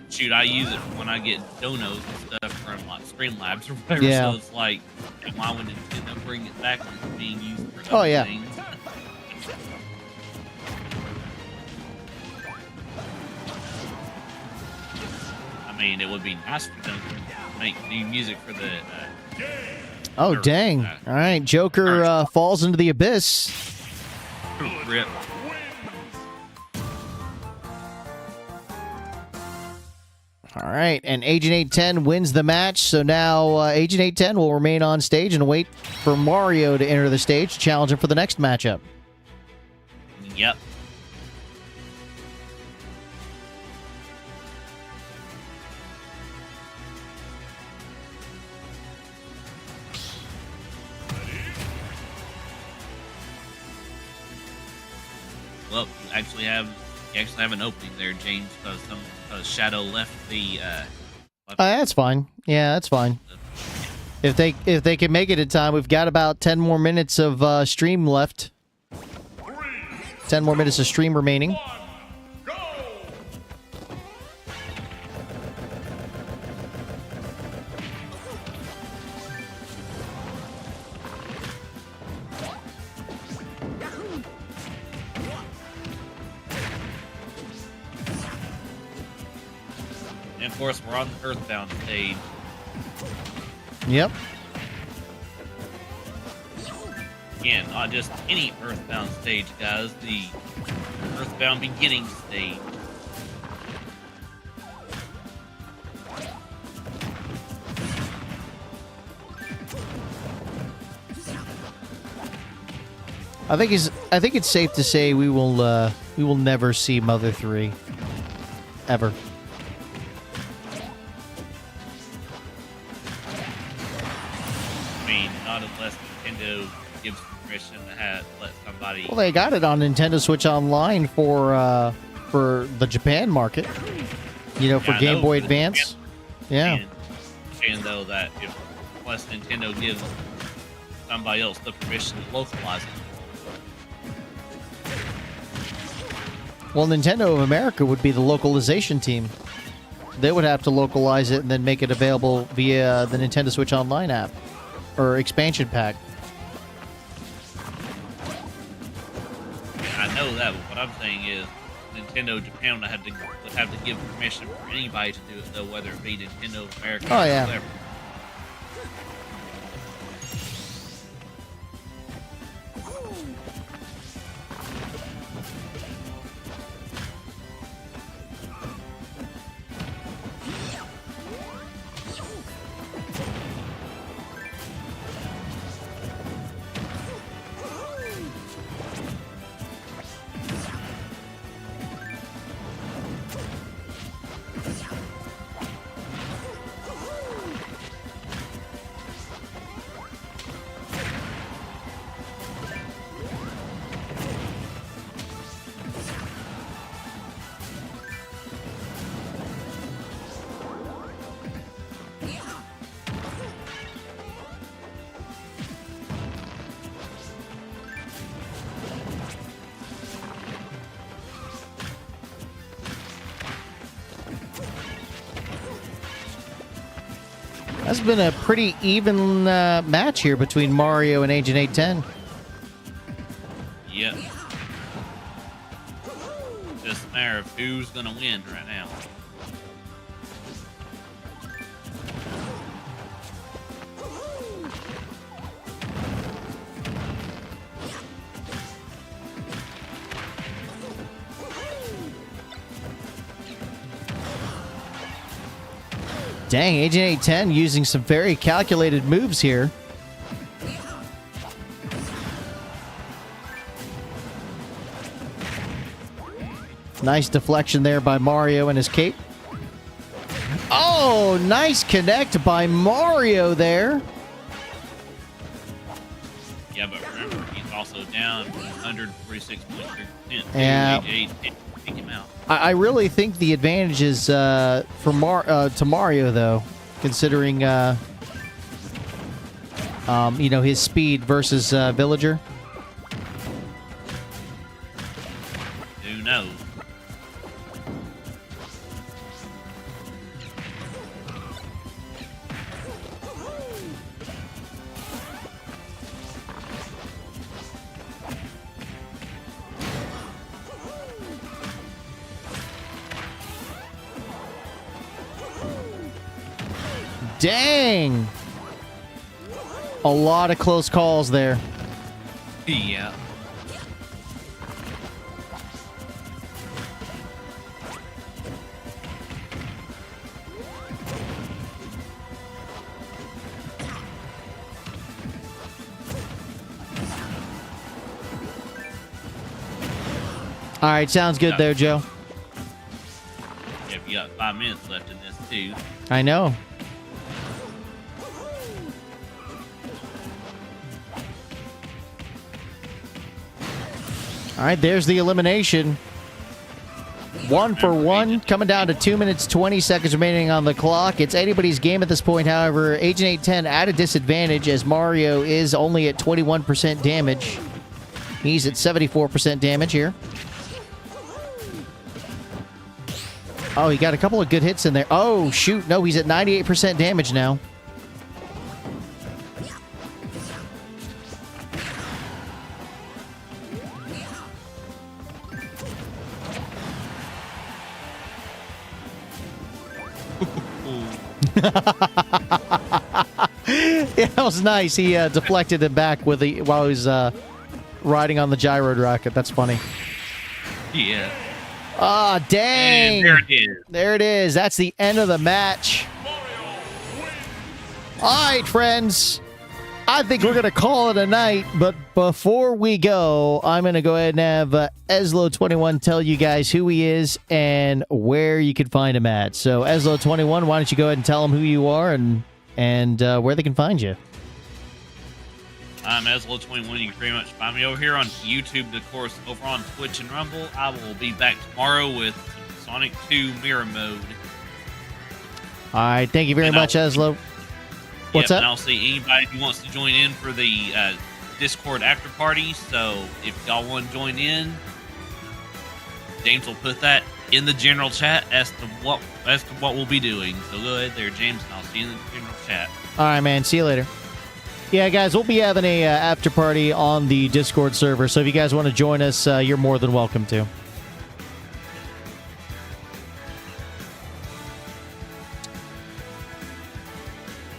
Shoot, I use it when I get donos and stuff from like Streamlabs or whatever. Yeah. So it's like, why would Nintendo bring it back when it's being used for other things? I mean, it would be nice for them to make new music for the. Oh, dang. All right, Joker falls into the abyss. Rip. All right, and Agent 810 wins the match. So now Agent 810 will remain on stage and wait for Mario to enter the stage to challenge him for the next matchup. Yep. Well, you actually have an opening there, James, because Shadow left the. That's fine. Yeah, that's fine. If they can make it in time, we've got about 10 more minutes of stream left. 10 more minutes of stream remaining. And of course, we're on the Earthbound stage. Yep. Again, not just any Earthbound stage, guys. The Earthbound beginning stage. I think it's safe to say we will never see Mother 3 ever. Not unless Nintendo gives permission to let somebody. Well, they got it on Nintendo Switch Online for the Japan market. You know, for Game Boy Advance. Yeah. And though that unless Nintendo gives somebody else the permission to localize it. Well, Nintendo of America would be the localization team. They would have to localize it and then make it available via the Nintendo Switch Online app. Or expansion pack. I know that, but what I'm saying is Nintendo Japan would have to give permission for anybody to do it, though, whether it be Nintendo America or whatever. That's been a pretty even match here between Mario and Agent 810. Yep. Just a matter of who's going to win right now. Dang, Agent 810 using some very calculated moves here. Nice deflection there by Mario and his cape. Oh, nice connect by Mario there. Yeah, but remember, he's also down 146.6%. Yeah. Take him out. I really think the advantage is to Mario, though, considering his speed versus Villager. Who knows? Dang! A lot of close calls there. Yeah. All right, sounds good there, Joe. Yeah, you got 5 minutes left in this too. I know. All right, there's the elimination. 1 for 1, coming down to 2 minutes, 20 seconds remaining on the clock. It's anybody's game at this point. However, Agent 810 at a disadvantage as Mario is only at 21% damage. He's at 74% damage here. Oh, he got a couple of good hits in there. Oh, shoot. No, he's at 98% damage now. Yeah, that was nice. He deflected it back with while he was riding on the gyro rocket. That's funny. Yeah. Ah, dang. And there it is. There it is. That's the end of the match. All right, friends. I think we're going to call it a night, but before we go, I'm going to go ahead and have Eslo21 tell you guys who he is and where you can find him at. So, Eslo21, why don't you go ahead and tell them who you are and where they can find you. I'm Eslo21. You can pretty much find me over here on YouTube, of course, over on Twitch and Rumble. I will be back tomorrow with Sonic 2 Mirror Mode. All right, thank you very much, Eslo. What's Yep, up? And I'll see anybody who wants to join in for the Discord after party. So if y'all want to join in, James will put that in the general chat as to what we'll be doing. So go ahead there, James, and I'll see you in the general chat. All right, man. See you later. Yeah, guys, we'll be having a after party on the Discord server. So if you guys want to join us, you're more than welcome to.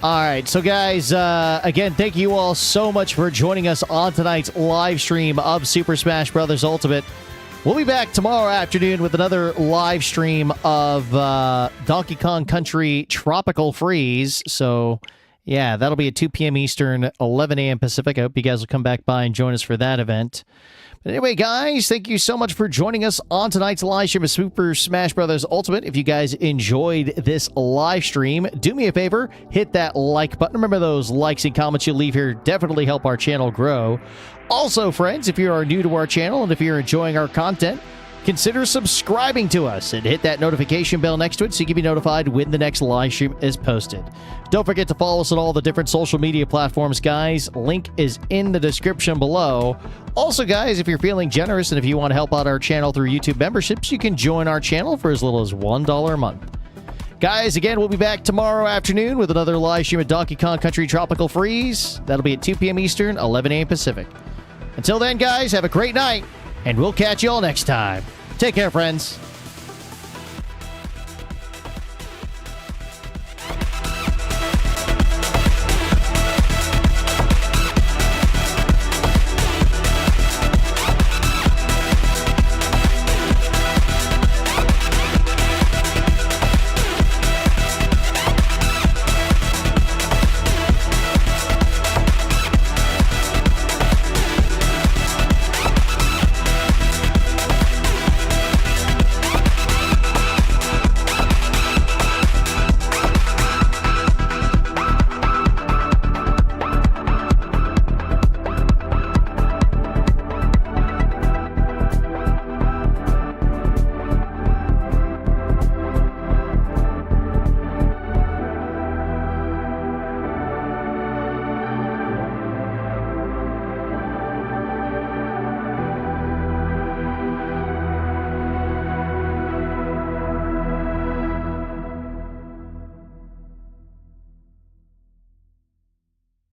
All right, so guys, again, thank you all so much for joining us on tonight's live stream of Super Smash Bros. Ultimate. We'll be back tomorrow afternoon with another live stream of Donkey Kong Country Tropical Freeze. So, yeah, that'll be at 2 p.m. Eastern, 11 a.m. Pacific. I hope you guys will come back by and join us for that event. But anyway, guys, thank you so much for joining us on tonight's live stream of Super Smash Bros. Ultimate. If you guys enjoyed this live stream, do me a favor, hit that like button. Remember, those likes and comments you leave here definitely help our channel grow. Also, friends, if you are new to our channel and if you're enjoying our content, consider subscribing to us and hit that notification bell next to it so you can be notified when the next live stream is posted. Don't forget to follow us on all the different social media platforms, guys. Link is in the description below. Also, guys, if you're feeling generous and if you want to help out our channel through YouTube memberships, you can join our channel for as little as $1 a month. Guys, again, we'll be back tomorrow afternoon with another live stream of Donkey Kong Country Tropical Freeze. That'll be at 2 p.m. Eastern, 11 a.m. Pacific. Until then, guys, have a great night, and we'll catch you all next time. Take care, friends.